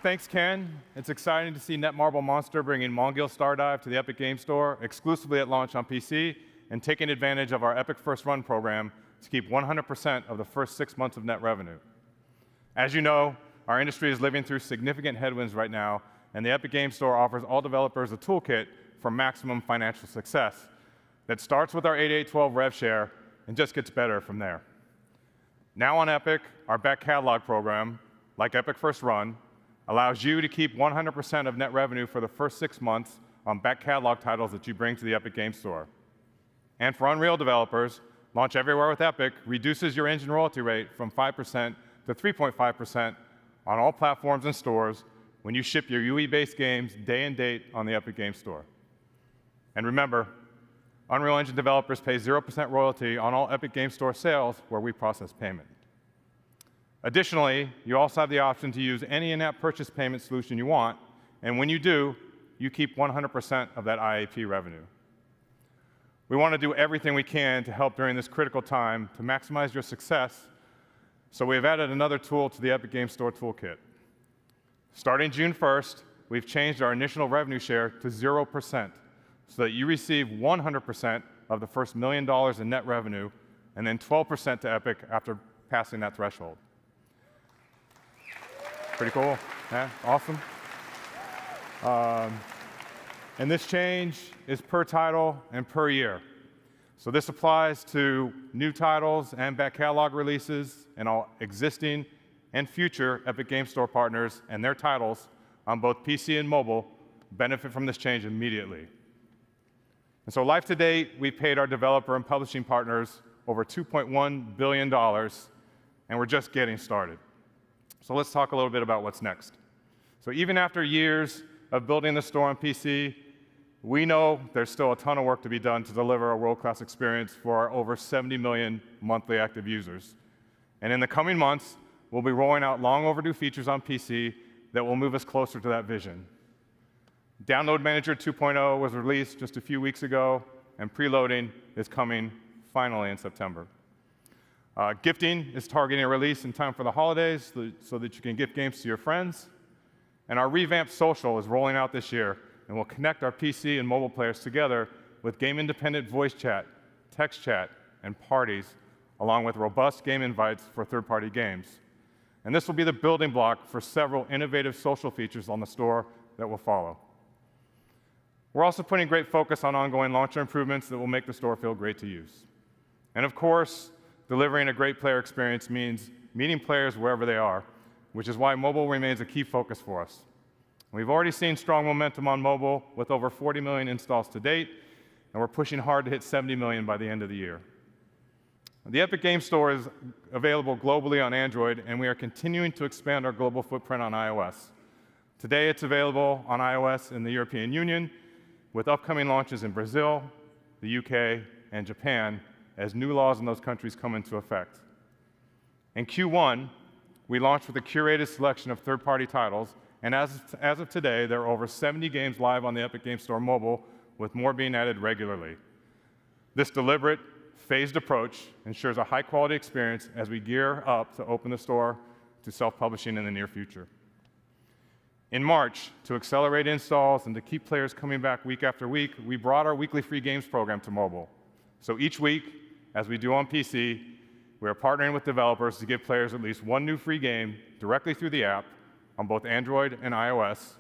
Thanks, Ken. It's exciting to see Netmarble Monster bringing Mongil Star Dive to the Epic Game Store exclusively at launch on PC and taking advantage of our Epic First Run program to keep 100% of the first 6 months of net revenue. As you know, our industry is living through significant headwinds right now, and the Epic Game Store offers all developers a toolkit for maximum financial success that starts with our 8812 rev share and just gets better from there. Now on Epic, our back catalog program, like Epic First Run, allows you to keep 100% of net revenue for the first 6 months on back catalog titles that you bring to the Epic Game Store. And for Unreal developers, Launch Everywhere with Epic reduces your engine royalty rate from 5% to 3.5% on all platforms and stores when you ship your UE-based games day and date on the Epic Game Store. And remember, Unreal Engine developers pay 0% royalty on all Epic Game Store sales where we process payment. Additionally, you also have the option to use any in-app purchase payment solution you want, and when you do, you keep 100% of that IAP revenue. We want to do everything we can to help during this critical time to maximize your success, so we have added another tool to the Epic Game Store toolkit. Starting June 1st, we've changed our initial revenue share to 0%, so that you receive 100% of the first $1 million in net revenue, and then 12% to Epic after passing that threshold. Pretty cool, yeah, awesome. And this change is per title and per year. So this applies to new titles and back catalog releases, and all existing and future Epic Game Store partners and their titles on both PC and mobile benefit from this change immediately. And so life to date, we've paid our developer and publishing partners over $2.1 billion, and we're just getting started. So let's talk a little bit about what's next. So even after years of building the store on PC, we know there's still a ton of work to be done to deliver a world-class experience for our over 70 million monthly active users. And in the coming months, we'll be rolling out long overdue features on PC that will move us closer to that vision. Download Manager 2.0 was released just a few weeks ago, and preloading is coming finally in September. Gifting is targeting a release in time for the holidays so that you can gift games to your friends. And our revamped social is rolling out this year, and will connect our PC and mobile players together with game-independent voice chat, text chat, and parties, along with robust game invites for third-party games. And this will be the building block for several innovative social features on the store that will follow. We're also putting great focus on ongoing launcher improvements that will make the store feel great to use. And of course, delivering a great player experience means meeting players wherever they are, which is why mobile remains a key focus for us. We've already seen strong momentum on mobile with over 40 million installs to date, and we're pushing hard to hit 70 million by the end of the year. The Epic Game Store is available globally on Android, and we are continuing to expand our global footprint on iOS. Today, it's available on iOS in the European Union, with upcoming launches in Brazil, the UK, and Japan, as new laws in those countries come into effect. In Q1, we launched with a curated selection of third-party titles, and as of today, there are over 70 games live on the Epic Games Store mobile, with more being added regularly. This deliberate, phased approach ensures a high-quality experience as we gear up to open the store to self-publishing in the near future. In March, to accelerate installs and to keep players coming back week after week, we brought our weekly free games program to mobile. So each week, as we do on PC, we are partnering with developers to give players at least one new free game directly through the app on both Android and iOS,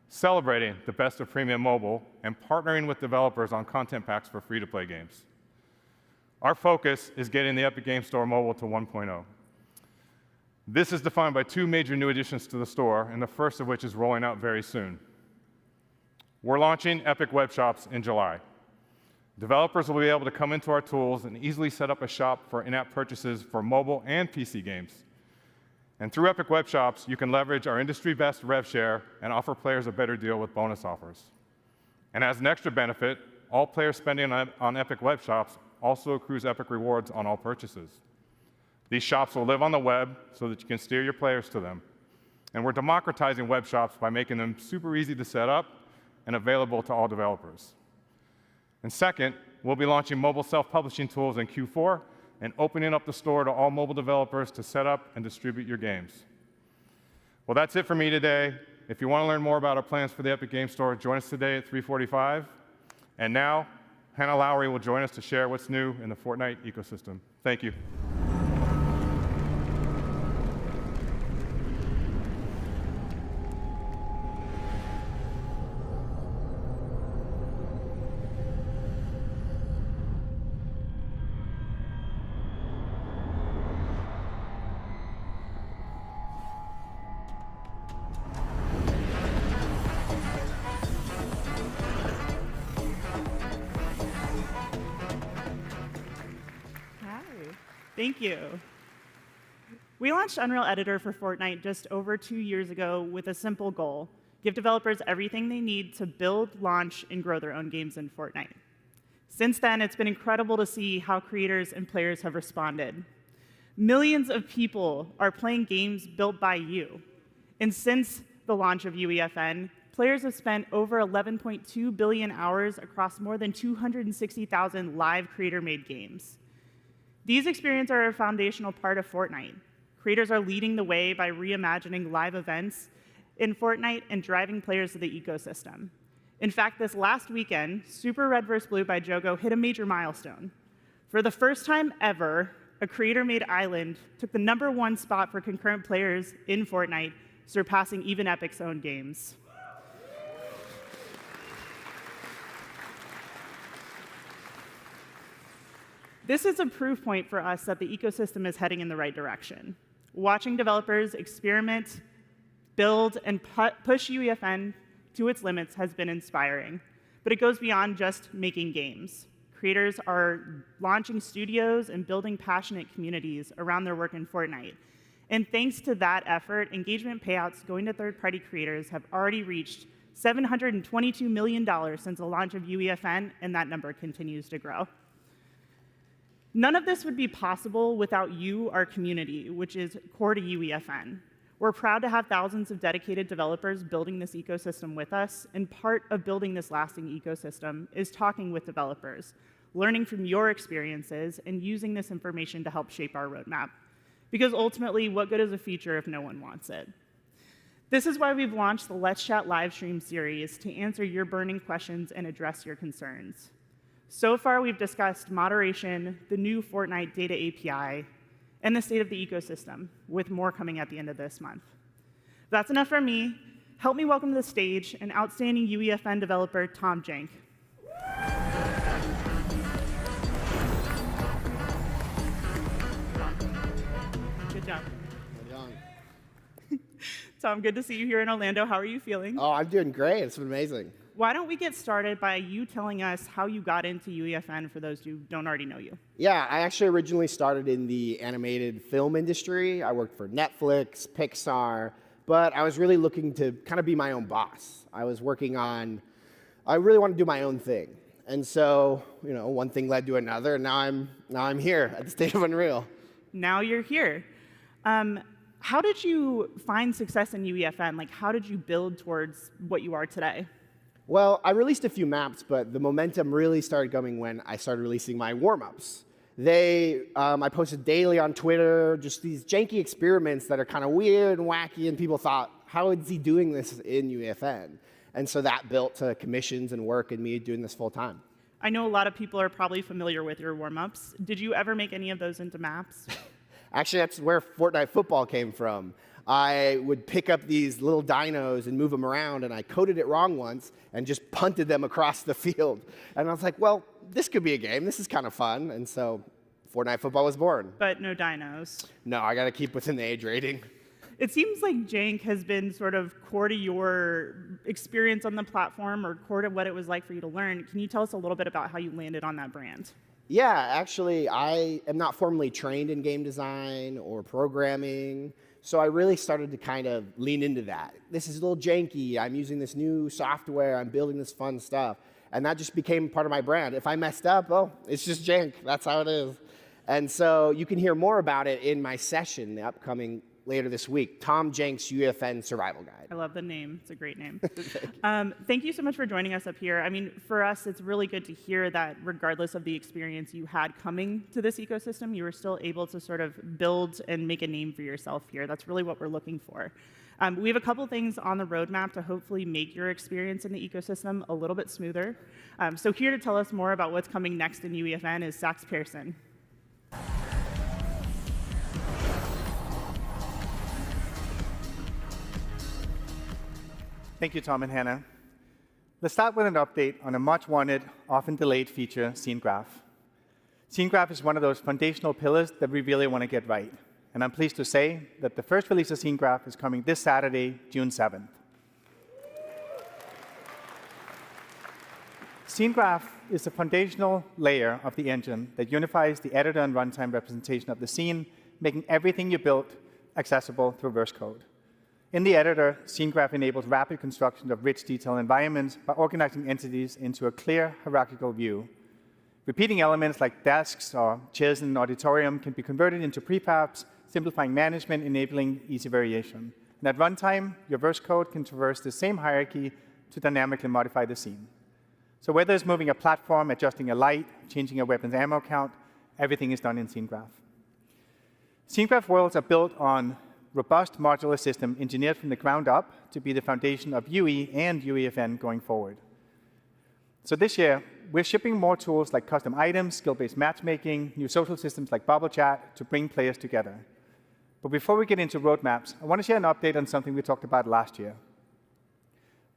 celebrating the best of premium mobile and partnering with developers on content packs for free-to-play games. Our focus is getting the Epic Games Store mobile to 1.0. This is defined by two major new additions to the store, and the first of which is rolling out very soon. We're launching Epic Web Shops in July. Developers will be able to come into our tools and easily set up a shop for in-app purchases for mobile and PC games. And through Epic Web Shops, you can leverage our industry-best rev share and offer players a better deal with bonus offers. And as an extra benefit, all players spending on Epic Web Shops also accrues Epic rewards on all purchases. These shops will live on the web so that you can steer your players to them. And we're democratizing web shops by making them super easy to set up and available to all developers. And second, we'll be launching mobile self-publishing tools in Q4 and opening up the store to all mobile developers to set up and distribute your games. Well, that's it for me today. If you want to learn more about our plans for the Epic Games Store, join us today at 3:45. And now, Hannah Lowry will join us to share what's new in the Fortnite ecosystem. Thank you. Thank you. We launched Unreal Editor for Fortnite just over 2 years ago with a simple goal: give developers everything they need to build, launch, and grow their own games in Fortnite. Since then, it's been incredible to see how creators and players have responded. Millions of people are playing games built by you. And since the launch of UEFN, players have spent over 11.2 billion hours across more than 260,000 live creator-made games. These experiences are a foundational part of Fortnite. Creators are leading the way by reimagining live events in Fortnite and driving players to the ecosystem. In fact, this last weekend, Super Red vs. Blue by Jogo hit a major milestone. For the first time ever, a creator-made island took the #1 spot for concurrent players in Fortnite, surpassing even Epic's own games. This is a proof point for us that the ecosystem is heading in the right direction. Watching developers experiment, build, and push UEFN to its limits has been inspiring. But it goes beyond just making games. Creators are launching studios and building passionate communities around their work in Fortnite. And thanks to that effort, engagement payouts going to third-party creators have already reached $722 million since the launch of UEFN, and that number continues to grow. None of this would be possible without you, our community, which is core to UEFN. We're proud to have thousands of dedicated developers building this ecosystem with us, and part of building this lasting ecosystem is talking with developers, learning from your experiences, and using this information to help shape our roadmap. Because ultimately, what good is a feature if no one wants it? This is why we've launched the Let's Chat livestream series to answer your burning questions and address your concerns. So far, we've discussed moderation, the new Fortnite data API, and the state of the ecosystem, with more coming at the end of this month. That's enough from me. Help me welcome to the stage an outstanding UEFN developer, Tom Jank. Good job. Tom, good to see you here in Orlando. How are you feeling? Oh, I'm doing great. It's been amazing. Why don't we get started by you telling us how you got into UEFN for those who don't already know you? Yeah, I actually originally started in the animated film industry. I worked for Netflix, Pixar, but I was really looking to kind of be my own boss. I really wanted to do my own thing. And so, one thing led to another, and now I'm here at the State of Unreal. Now you're here. How did you find success in UEFN? Like, how did you build towards what you are today? Well, I released a few maps, but the momentum really started coming when I started releasing my warm-ups. I posted daily on Twitter, just these janky experiments that are kind of weird and wacky, and people thought, how is he doing this in UEFN? And so that built to commissions and work and me doing this full time. I know a lot of people are probably familiar with your warm-ups. Did you ever make any of those into maps? Actually, that's where Fortnite football came from. I would pick up these little dinos and move them around, and I coded it wrong once and just punted them across the field. And I was like, well, this could be a game. This is kind of fun. And so Fortnite football was born. But no dinos. No, I got to keep within the age rating. It seems like jank has been sort of core to your experience on the platform or core to what it was like for you to learn. Can you tell us a little bit about how you landed on that brand? Yeah, actually, I am not formally trained in game design or programming, so I really started to kind of lean into that. This is a little janky. I'm using this new software. I'm building this fun stuff. And that just became part of my brand. If I messed up, oh, it's just jank. That's how it is. And so you can hear more about it in my session, the upcoming later this week, Tom Jenks' UEFN Survival Guide. I love the name. It's a great name. Thank you so much for joining us up here. I mean, for us, it's really good to hear that regardless of the experience you had coming to this ecosystem, you were still able to sort of build and make a name for yourself here. That's really what we're looking for. We have a couple things on the roadmap to hopefully make your experience in the ecosystem a little bit smoother. So here to tell us more about what's coming next in UEFN is Sax Pearson. Thank you, Tom and Hannah. Let's start with an update on a much-wanted, often delayed feature, Scene Graph. Scene Graph is one of those foundational pillars that we really want to get right. And I'm pleased to say that the first release of Scene Graph is coming this Saturday, June 7th. Scene Graph is the foundational layer of the engine that unifies the editor and runtime representation of the scene, making everything you built accessible through verse code. In the editor, Scene Graph enables rapid construction of rich, detailed environments by organizing entities into a clear, hierarchical view. Repeating elements like desks or chairs in an auditorium can be converted into prefabs, simplifying management, enabling easy variation. And at runtime, your verse code can traverse the same hierarchy to dynamically modify the scene. So whether it's moving a platform, adjusting a light, changing a weapon's ammo count, everything is done in Scene Graph. Scene Graph worlds are built on robust modular system engineered from the ground up to be the foundation of UE and UEFN going forward. So this year, we're shipping more tools like custom items, skill-based matchmaking, new social systems like Bubble Chat to bring players together. But before we get into roadmaps, I want to share an update on something we talked about last year.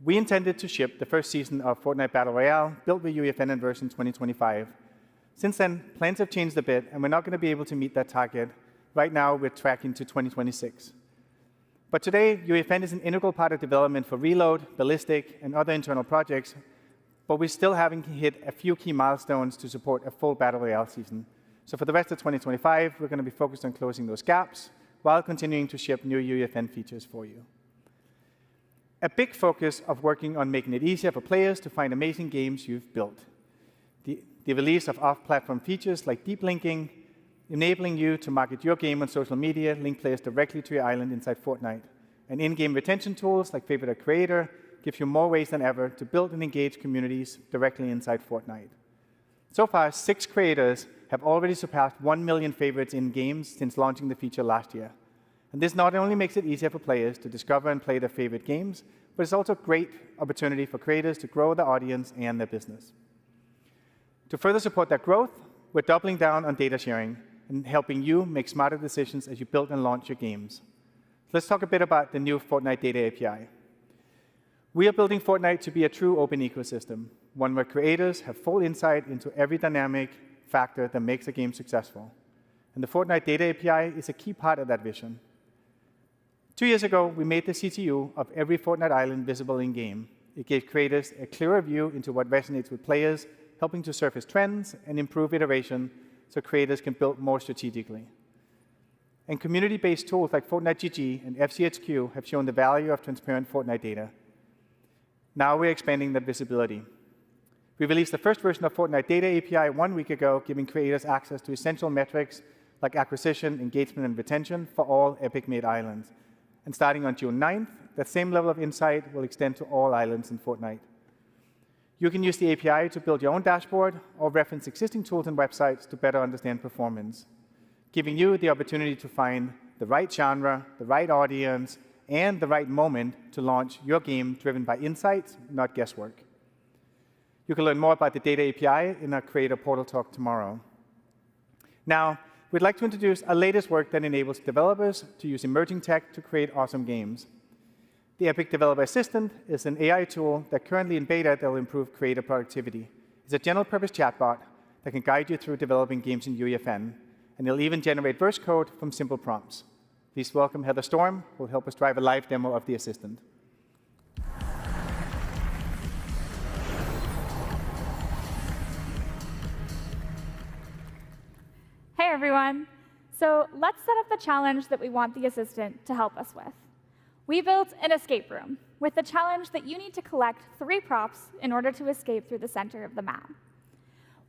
We intended to ship the first season of Fortnite Battle Royale, built with UEFN in version 2025. Since then, plans have changed a bit, and we're not going to be able to meet that target. Right now, we're tracking to 2026. But today, UEFN is an integral part of development for Reload, Ballistic, and other internal projects, but we still haven't hit a few key milestones to support a full Battle Royale season. So for the rest of 2025, we're going to be focused on closing those gaps while continuing to ship new UEFN features for you. A big focus of working on making it easier for players to find amazing games you've built. The release of off-platform features like deep linking, enabling you to market your game on social media, link players directly to your island inside Fortnite. And in-game retention tools like Favorite a Creator give you more ways than ever to build and engage communities directly inside Fortnite. So far, 6 creators have already surpassed 1 million favorites in games since launching the feature last year. And this not only makes it easier for players to discover and play their favorite games, but it's also a great opportunity for creators to grow their audience and their business. To further support that growth, we're doubling down on data sharing and helping you make smarter decisions as you build and launch your games. Let's talk a bit about the new Fortnite Data API. We are building Fortnite to be a true open ecosystem, one where creators have full insight into every dynamic factor that makes a game successful. And the Fortnite Data API is a key part of that vision. 2 years ago, we made the CTU of every Fortnite island visible in-game. It gave creators a clearer view into what resonates with players, helping to surface trends and improve iteration so creators can build more strategically. And community-based tools like Fortnite GG and FCHQ have shown the value of transparent Fortnite data. Now we're expanding that visibility. We released the first version of Fortnite Data API 1 week ago, giving creators access to essential metrics like acquisition, engagement, and retention for all Epic-made islands. And starting on June 9th, that same level of insight will extend to all islands in Fortnite. You can use the API to build your own dashboard or reference existing tools and websites to better understand performance, giving you the opportunity to find the right genre, the right audience, and the right moment to launch your game driven by insights, not guesswork. You can learn more about the Data API in our Creator Portal talk tomorrow. Now, we'd like to introduce our latest work that enables developers to use emerging tech to create awesome games. The Epic Developer Assistant is an AI tool that currently in beta that will improve creator productivity. It's a general-purpose chatbot that can guide you through developing games in UEFN, and it'll even generate verse code from simple prompts. Please welcome Heather Storm, who will help us drive a live demo of the assistant. Hey everyone. So let's set up the challenge that we want the assistant to help us with. We built an escape room with the challenge that you need to collect 3 props in order to escape through the center of the map.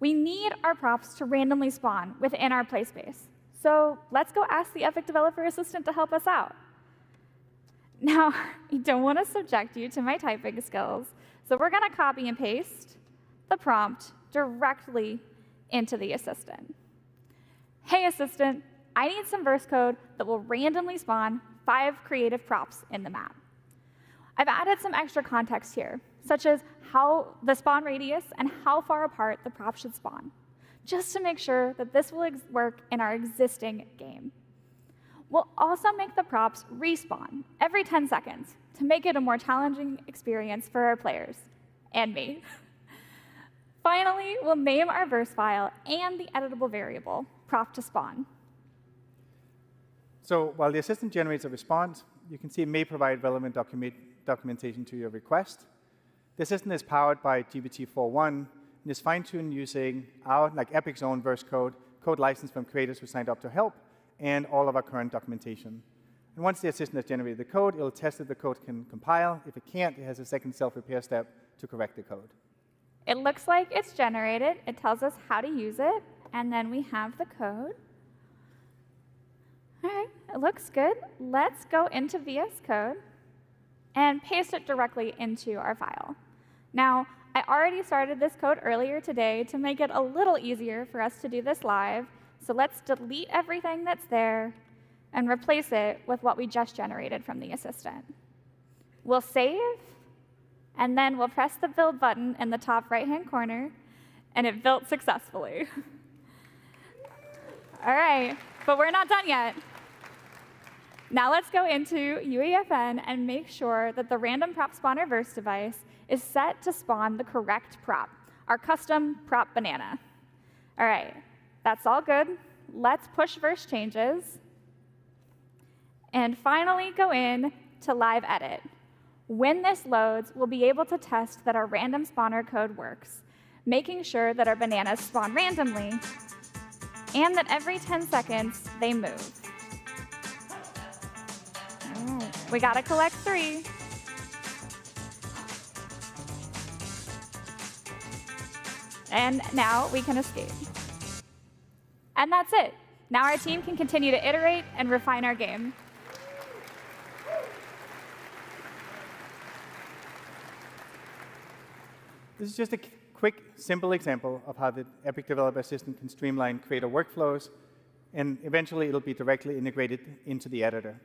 We need our props to randomly spawn within our play space. So let's go ask the Epic Developer Assistant to help us out. Now, I don't want to subject you to my typing skills, so we're going to copy and paste the prompt directly into the assistant. Hey, assistant, I need some verse code that will randomly spawn 5 creative props in the map. I've added some extra context here, such as how the spawn radius and how far apart the props should spawn, just to make sure that this will work in our existing game. We'll also make the props respawn every 10 seconds to make it a more challenging experience for our players, and me. Finally, we'll name our verse file and the editable variable, prop to spawn. So while the assistant generates a response, you can see it may provide relevant documentation to your request. The assistant is powered by GPT-4.1 and is fine-tuned using our, like Epic's own verse code licensed from creators who signed up to help, and all of our current documentation. And once the assistant has generated the code, it'll test if the code can compile. If it can't, it has a second self-repair step to correct the code. It looks like it's generated. It tells us how to use it, and then we have the code. All right, it looks good. Let's go into VS Code and paste it directly into our file. Now, I already started this code earlier today to make it a little easier for us to do this live, so let's delete everything that's there and replace it with what we just generated from the assistant. We'll save, and then we'll press the build button in the top right-hand corner, and it built successfully. All right, but we're not done yet. Now let's go into UEFN and make sure that the random prop spawner verse device is set to spawn the correct prop, our custom prop banana. All right, that's all good. Let's push verse changes. And finally go in to live edit. When this loads, we'll be able to test that our random spawner code works, making sure that our bananas spawn randomly and that every 10 seconds they move. We gotta collect 3. And now we can escape. And that's it. Now our team can continue to iterate and refine our game. This is just a quick, simple example of how the Epic Developer Assistant can streamline creator workflows, and eventually it'll be directly integrated into the editor.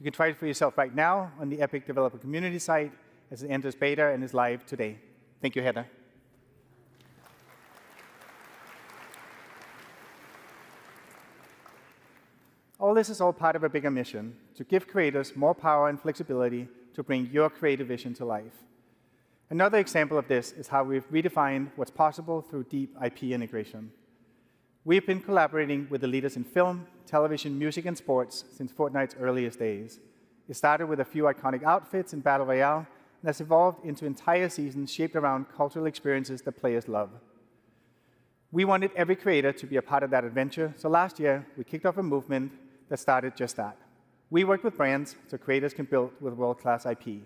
You can try it for yourself right now on the Epic Developer Community site as it enters beta and is live today. Thank you, Heather. All this is all part of a bigger mission to give creators more power and flexibility to bring your creative vision to life. Another example of this is how we've redefined what's possible through deep IP integration. We've been collaborating with the leaders in film, television, music, and sports since Fortnite's earliest days. It started with a few iconic outfits in Battle Royale, and has evolved into entire seasons shaped around cultural experiences that players love. We wanted every creator to be a part of that adventure, so last year we kicked off a movement that started just that. We work with brands so creators can build with world-class IP.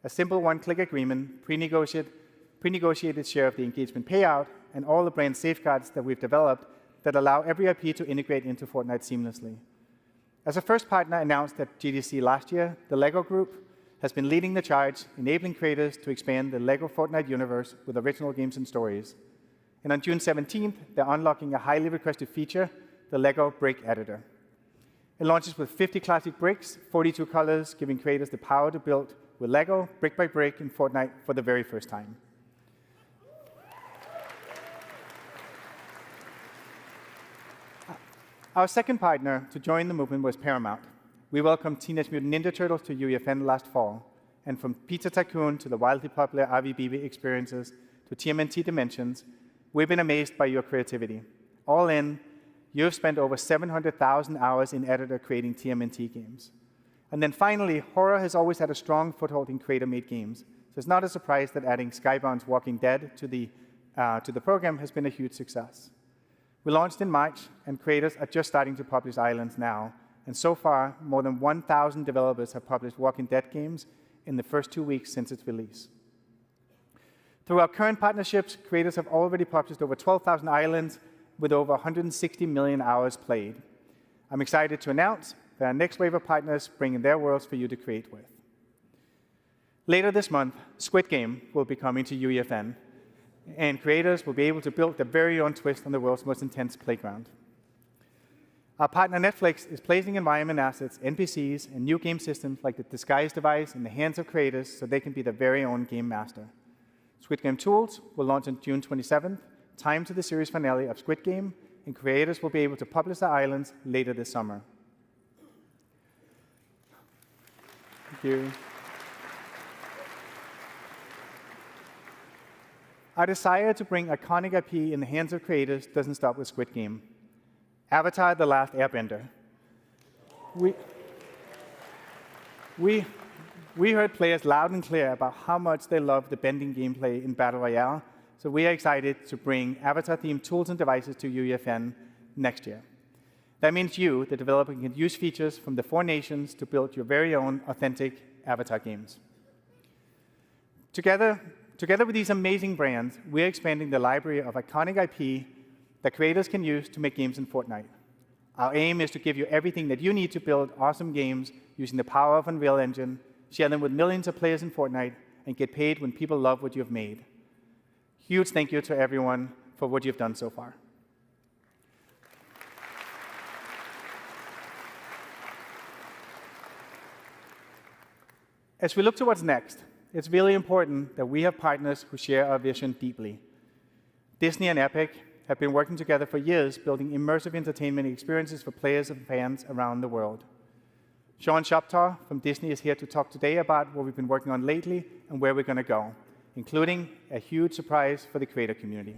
A simple one-click agreement, pre-negotiated share of the engagement payout, and all the brand safeguards that we've developed that allow every IP to integrate into Fortnite seamlessly. As a first partner announced at GDC last year, the LEGO Group has been leading the charge, enabling creators to expand the LEGO Fortnite universe with original games and stories. And on June 17th, they're unlocking a highly requested feature, the LEGO Brick Editor. It launches with 50 classic bricks, 42 colors, giving creators the power to build with LEGO, brick by brick, in Fortnite for the very first time. Our second partner to join the movement was Paramount. We welcomed Teenage Mutant Ninja Turtles to UEFN last fall, and from Pizza Tycoon to the wildly popular RVBB experiences to TMNT Dimensions, we've been amazed by your creativity. All in, you've spent over 700,000 hours in editor creating TMNT games. And then finally, horror has always had a strong foothold in creator-made games, so it's not a surprise that adding Skybound's Walking Dead to the program has been a huge success. We launched in March, and creators are just starting to publish Islands now, and so far, more than 1,000 developers have published Walking Dead games in the first 2 weeks since its release. Through our current partnerships, creators have already published over 12,000 islands with over 160 million hours played. I'm excited to announce that our next wave of partners bring in their worlds for you to create with. Later this month, Squid Game will be coming to UEFN, and creators will be able to build their very own twist on the world's most intense playground. Our partner Netflix is placing environment assets, NPCs, and new game systems like the Disguise device in the hands of creators so they can be their very own game master. Squid Game Tools will launch on June 27th, timed to the series finale of Squid Game, and creators will be able to publish their islands later this summer. Thank you. Our desire to bring iconic IP in the hands of creators doesn't stop with Squid Game. Avatar: The Last Airbender. We heard players loud and clear about how much they love the bending gameplay in Battle Royale, so we are excited to bring Avatar-themed tools and devices to UEFN next year. That means you, the developer, can use features from the 4 nations to build your very own authentic Avatar games. Together with these amazing brands, we're expanding the library of iconic IP that creators can use to make games in Fortnite. Our aim is to give you everything that you need to build awesome games using the power of Unreal Engine, share them with millions of players in Fortnite, and get paid when people love what you've made. Huge thank you to everyone for what you've done so far. As we look to what's next, it's really important that we have partners who share our vision deeply. Disney and Epic have been working together for years, building immersive entertainment experiences for players and fans around the world. Sean Shoptaw from Disney is here to talk today about what we've been working on lately and where we're going to go, including a huge surprise for the creator community.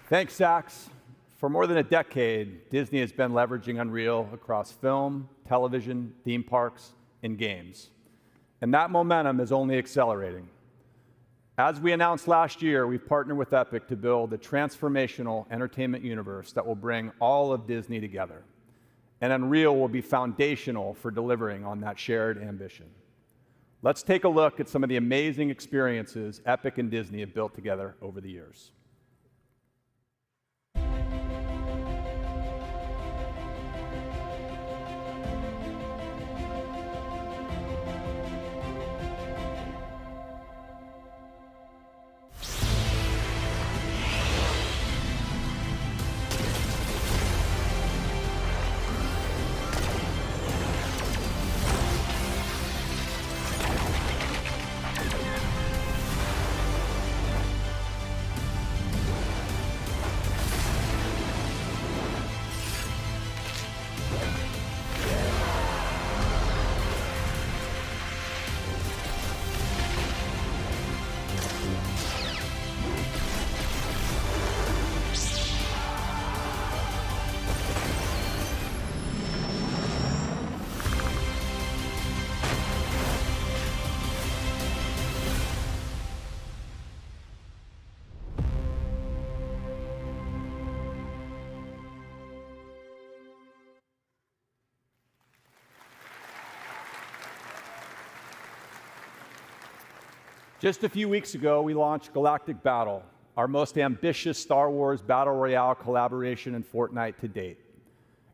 Thanks, Sax. For more than a decade, Disney has been leveraging Unreal across film, television, theme parks, and games. And that momentum is only accelerating. As we announced last year, we've partnered with Epic to build a transformational entertainment universe that will bring all of Disney together. And Unreal will be foundational for delivering on that shared ambition. Let's take a look at some of the amazing experiences Epic and Disney have built together over the years. Just a few weeks ago, we launched Galactic Battle, our most ambitious Star Wars Battle Royale collaboration in Fortnite to date.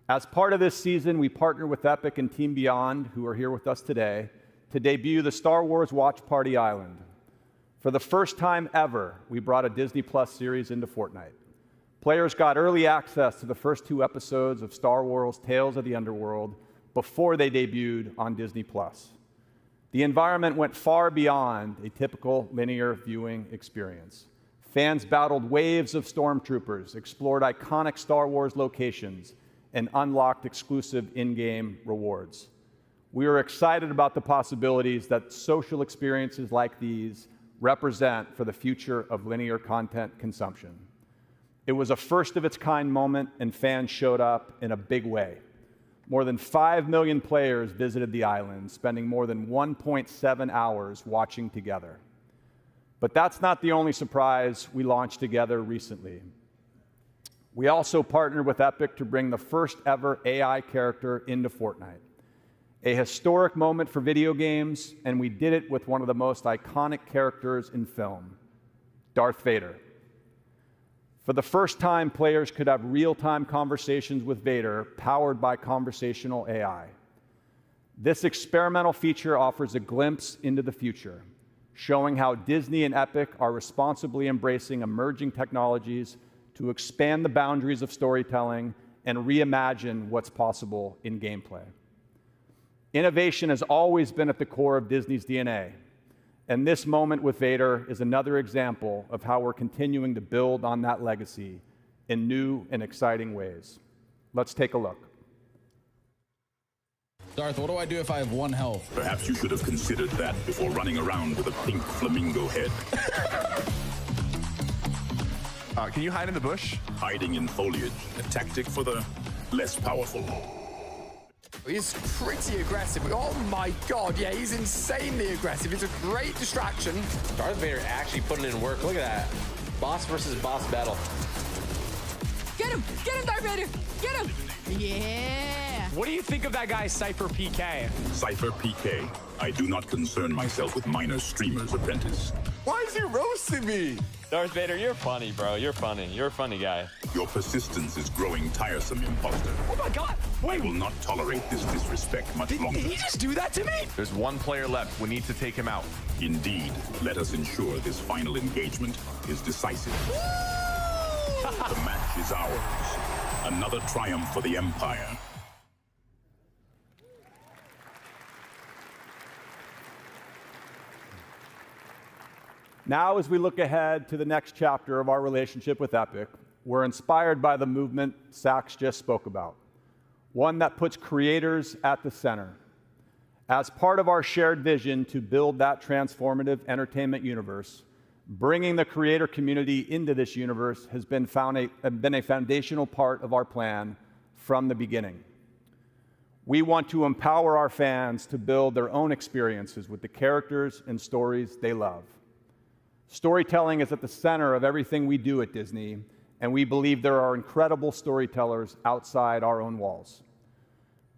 As part of this season, we partnered with Epic and Team Beyond, who are here with us today, to debut the Star Wars Watch Party Island. For the first time ever, we brought a Disney Plus series into Fortnite. Players got early access to the first 2 episodes of Star Wars Tales of the Underworld before they debuted on Disney Plus. The environment went far beyond a typical linear viewing experience. Fans battled waves of stormtroopers, explored iconic Star Wars locations, and unlocked exclusive in-game rewards. We are excited about the possibilities that social experiences like these represent for the future of linear content consumption. It was a first-of-its-kind moment, and fans showed up in a big way. More than 5 million players visited the island, spending more than 1.7 hours watching together. But that's not the only surprise we launched together recently. We also partnered with Epic to bring the first ever AI character into Fortnite. A historic moment for video games, and we did it with one of the most iconic characters in film, Darth Vader. For the first time, players could have real-time conversations with Vader, powered by conversational AI. This experimental feature offers a glimpse into the future, showing how Disney and Epic are responsibly embracing emerging technologies to expand the boundaries of storytelling and reimagine what's possible in gameplay. Innovation has always been at the core of Disney's DNA. And this moment with Vader is another example of how we're continuing to build on that legacy in new and exciting ways. Let's take a look. Darth, what do I do if I have 1 health? Perhaps you should have considered that before running around with a pink flamingo head. Can you hide in the bush? Hiding in foliage, a tactic for the less powerful. He's pretty aggressive. Oh my god, yeah, he's insanely aggressive. It's a great distraction. Darth Vader actually putting in work. Look at that. Boss versus boss battle. Get him! Get him, Darth Vader! Get him! Yeah! What do you think of that guy, Cypher PK? Cypher PK. I do not concern myself with minor streamer's apprentice. Why is he roasting me? Darth Vader, you're funny, bro. You're funny. You're a funny guy. Your persistence is growing tiresome, imposter. Oh my god! I will not tolerate this disrespect much longer. Did he just do that to me? There's 1 player left. We need to take him out. Indeed. Let us ensure this final engagement is decisive. The match is ours. Another triumph for the Empire. Now, as we look ahead to the next chapter of our relationship with Epic, we're inspired by the movement Sax just spoke about, one that puts creators at the center. As part of our shared vision to build that transformative entertainment universe, bringing the creator community into this universe has been a foundational part of our plan from the beginning. We want to empower our fans to build their own experiences with the characters and stories they love. Storytelling is at the center of everything we do at Disney, and we believe there are incredible storytellers outside our own walls.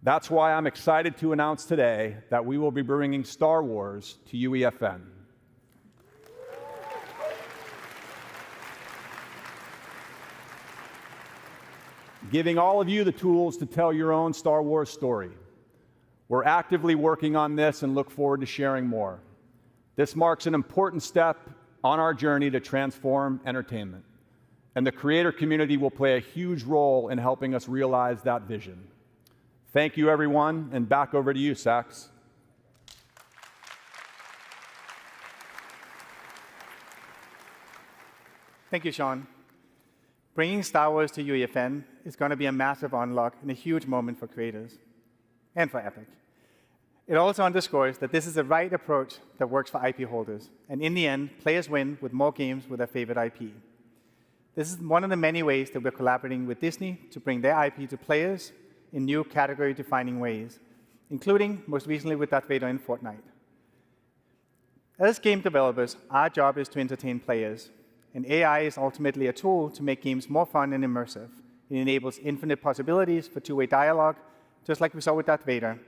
That's why I'm excited to announce today that we will be bringing Star Wars to UEFN. Giving all of you the tools to tell your own Star Wars story. We're actively working on this and look forward to sharing more. This marks an important step on our journey to transform entertainment, and the creator community will play a huge role in helping us realize that vision. Thank you, everyone, and back over to you, Sax. Thank you, Sean. Bringing Star Wars to UEFN is going to be a massive unlock and a huge moment for creators and for Epic. It also underscores that this is the right approach that works for IP holders, and in the end, players win with more games with their favorite IP. This is one of the many ways that we're collaborating with Disney to bring their IP to players in new category-defining ways, including, most recently, with Darth Vader in Fortnite. As game developers, our job is to entertain players, and AI is ultimately a tool to make games more fun and immersive. It enables infinite possibilities for two-way dialogue, just like we saw with Darth Vader.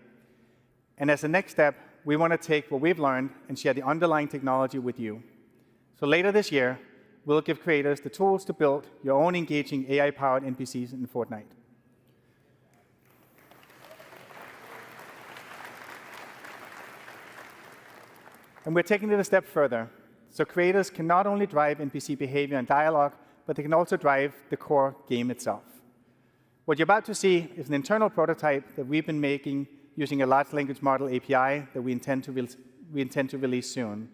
And as a next step, we want to take what we've learned and share the underlying technology with you. So later this year, we'll give creators the tools to build your own engaging AI-powered NPCs in Fortnite. And we're taking it a step further. So creators can not only drive NPC behavior and dialogue, but they can also drive the core game itself. What you're about to see is an internal prototype that we've been making using a large language model API that we intend to release soon.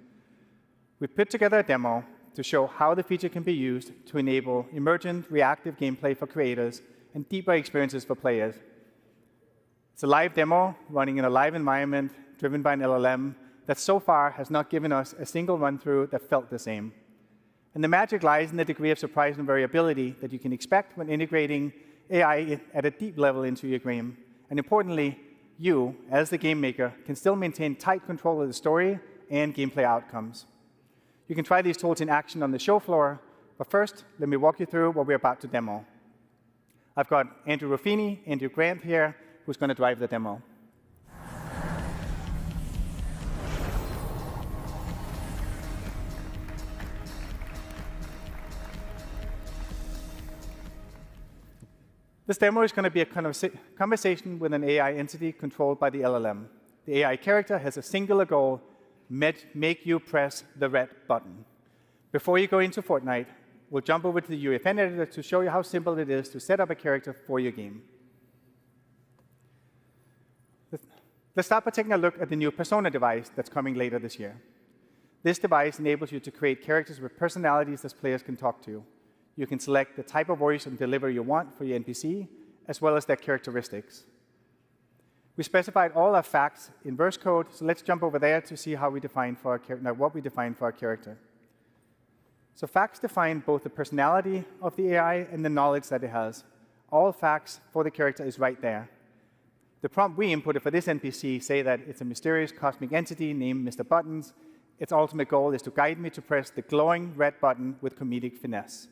We put together a demo to show how the feature can be used to enable emergent, reactive gameplay for creators and deeper experiences for players. It's a live demo running in a live environment driven by an LLM that so far has not given us a single run-through that felt the same. And the magic lies in the degree of surprise and variability that you can expect when integrating AI at a deep level into your game. And importantly, you, as the game maker, can still maintain tight control of the story and gameplay outcomes. You can try these tools in action on the show floor, but first, let me walk you through what we're about to demo. I've got Andrew Ruffini, Andrew Grant here, who's going to drive the demo. This demo is going to be a conversation with an AI entity controlled by the LLM. The AI character has a singular goal: make you press the red button. Before you go into Fortnite, we'll jump over to the UEFN editor to show you how simple it is to set up a character for your game. Let's start by taking a look at the new Persona device that's coming later this year. This device enables you to create characters with personalities that players can talk to. You can select the type of voice and delivery you want for your NPC, as well as their characteristics. We specified all our facts in verse code, so let's jump over there to see how we define for our what we define for our character. So facts define both the personality of the AI and the knowledge that it has. All facts for the character is right there. The prompt we inputted for this NPC say that it's a mysterious cosmic entity named Mr. Buttons. Its ultimate goal is to guide me to press the glowing red button with comedic finesse.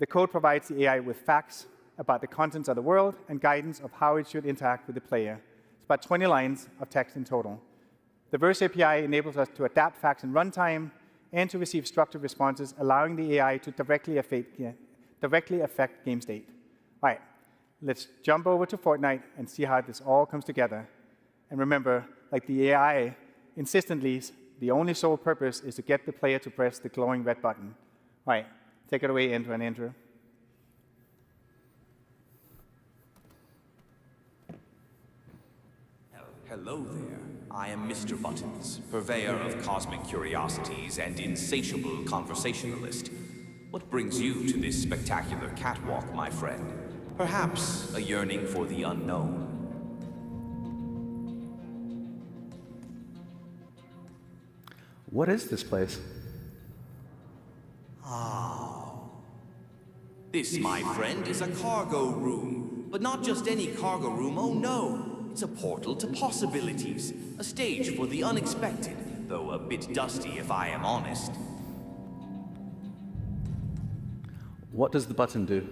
The code provides the AI with facts about the contents of the world and guidance of how it should interact with the player. It's about 20 lines of text in total. The Verse API enables us to adapt facts in runtime and to receive structured responses, allowing the AI to directly affect game state. All right, let's jump over to Fortnite and see how this all comes together. And remember, like the AI insistently, the only sole purpose is to get the player to press the glowing red button. All right. Take it away, Andrew and Andrew. Hello there. I am Mr. Buttons, purveyor of cosmic curiosities and insatiable conversationalist. What brings you to this spectacular catwalk, my friend? Perhaps a yearning for the unknown. What is this place? This, my friend, is a cargo room. But not just any cargo room, oh no. It's a portal to possibilities. A stage for the unexpected, though a bit dusty if I am honest. What does the button do?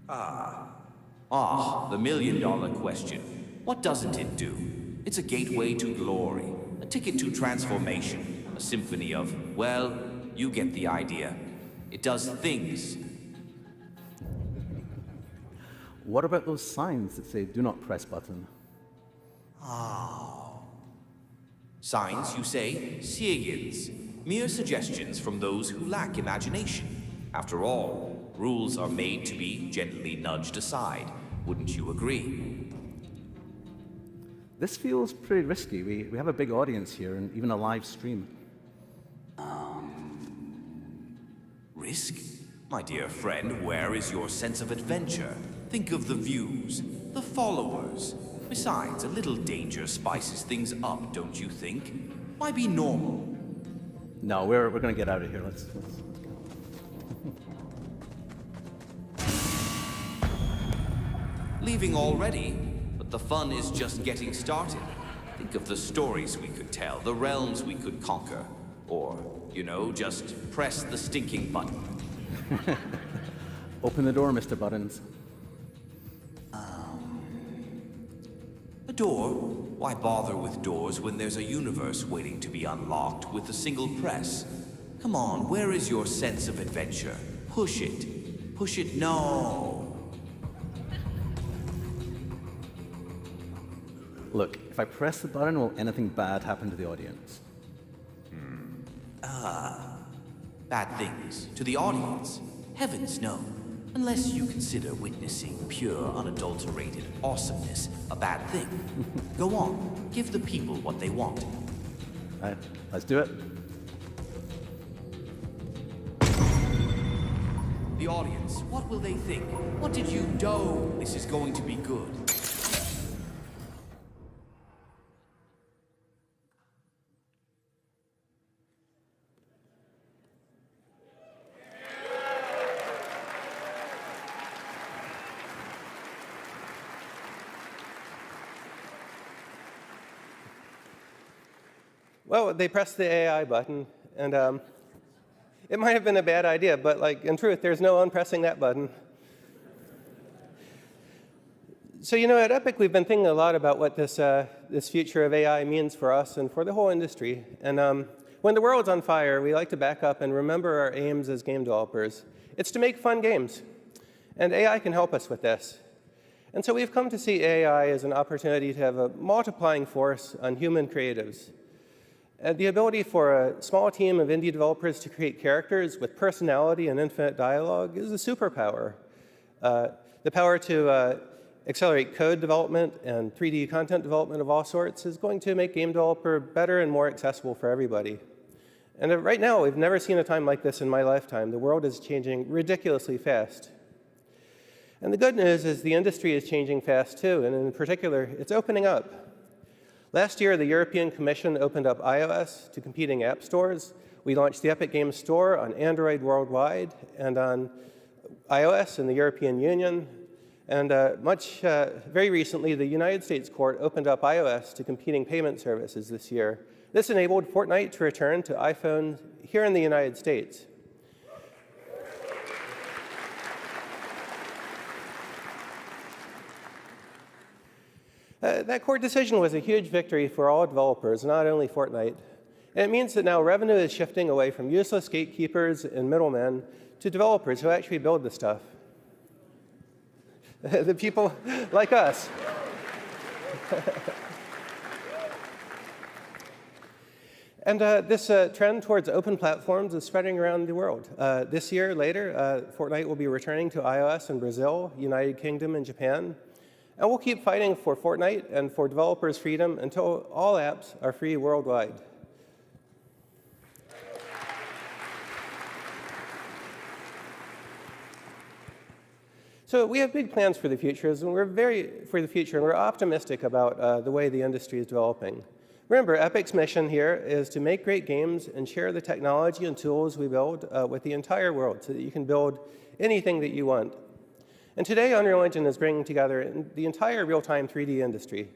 The million-dollar question. What doesn't it do? It's a gateway to glory, a ticket to transformation, a symphony of, well, you get the idea. It does things. What about those signs that say, do not press button? Signs, you say? Signs. Mere suggestions from those who lack imagination. After all, rules are made to be gently nudged aside. Wouldn't you agree? This feels pretty risky. We have a big audience here and even a live stream. Risk? My dear friend, where is your sense of adventure? Think of the views, the followers. Besides, a little danger spices things up, don't you think? Why be normal? No, we're going to get out of here. Let's go. Leaving already? But the fun is just getting started. Think of the stories we could tell, the realms we could conquer. Or, you know, just press the stinking button. Open the door, Mr. Buttons. door? Why bother with doors when there's a universe waiting to be unlocked with a single press? Come on, where is your sense of adventure? Push it. Push it, no. Look, if I press the button, will anything bad happen to the audience? Bad things. To the audience? Heavens no. Unless you consider witnessing pure, unadulterated awesomeness a bad thing. Go on, give the people what they want. All right, let's do it. The audience, what will they think? What did you do? This is going to be good. Well, they pressed the AI button, and it might have been a bad idea, but like in truth, there's no unpressing that button. So at Epic, we've been thinking a lot about what this future of AI means for us and for the whole industry. And when the world's on fire, we like to back up and remember our aims as game developers. It's to make fun games, and AI can help us with this. And so we've come to see AI as an opportunity to have a multiplying force on human creatives. The ability for a small team of indie developers to create characters with personality and infinite dialogue is a superpower. The power to accelerate code development and 3D content development of all sorts is going to make game developer better and more accessible for everybody. And right now, we've never seen a time like this in my lifetime. The world is changing ridiculously fast. And the good news is the industry is changing fast too, and in particular, it's opening up. Last year, the European Commission opened up iOS to competing app stores. We launched the Epic Games Store on Android worldwide and on iOS in the European Union. And very recently, the United States court opened up iOS to competing payment services this year. This enabled Fortnite to return to iPhone here in the United States. That court decision was a huge victory for all developers, not only Fortnite. And it means that now revenue is shifting away from useless gatekeepers and middlemen to developers who actually build the stuff. The people like us. And this trend towards open platforms is spreading around the world. This year, later, Fortnite will be returning to iOS in Brazil, United Kingdom, and Japan. And we'll keep fighting for Fortnite and for developers' freedom until all apps are free worldwide. So we have big plans for the future, and we're optimistic about the way the industry is developing. Remember, Epic's mission here is to make great games and share the technology and tools we build with the entire world so that you can build anything that you want. And today, Unreal Engine is bringing together the entire real-time 3D industry.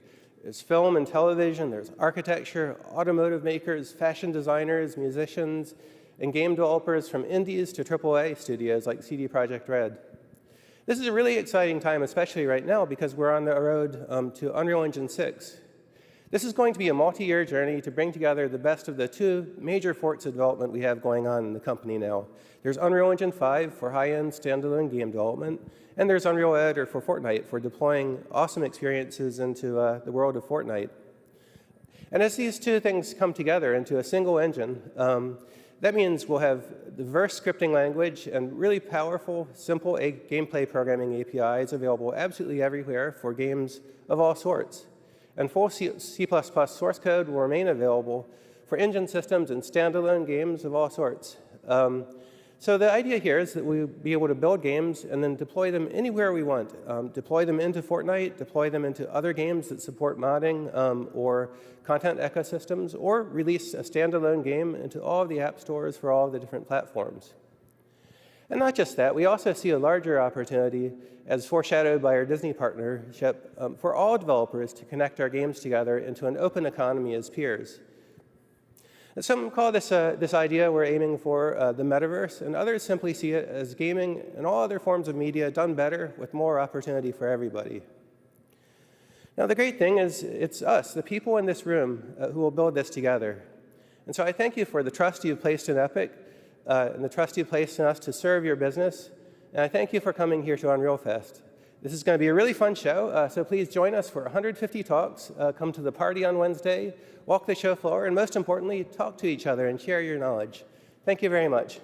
There's film and television, there's architecture, automotive makers, fashion designers, musicians, and game developers from indies to AAA studios like CD Projekt Red. This is a really exciting time, especially right now, because we're on the road to Unreal Engine 6. This is going to be a multi-year journey to bring together the best of the two major forks of development we have going on in the company now. There's Unreal Engine 5 for high-end standalone game development, and there's Unreal Editor for Fortnite for deploying awesome experiences into the world of Fortnite. And as these two things come together into a single engine, that means we'll have diverse scripting language and really powerful, simple gameplay programming APIs available absolutely everywhere for games of all sorts. And full C++ source code will remain available for engine systems and standalone games of all sorts. So the idea here is that we'll be able to build games and then deploy them anywhere we want. Deploy them into Fortnite, deploy them into other games that support modding or content ecosystems, or release a standalone game into all of the app stores for all of the different platforms. And not just that, we also see a larger opportunity, as foreshadowed by our Disney partnership, for all developers to connect our games together into an open economy as peers. And some call this idea we're aiming for the metaverse, and others simply see it as gaming and all other forms of media done better with more opportunity for everybody. Now, the great thing is it's us, the people in this room, who will build this together. And so I thank you for the trust you've placed in Epic and the trust you've placed in us to serve your business. And I thank you for coming here to Unreal Fest. This is going to be a really fun show, so please join us for 150 talks. Come to the party on Wednesday, walk the show floor, and most importantly, talk to each other and share your knowledge. Thank you very much.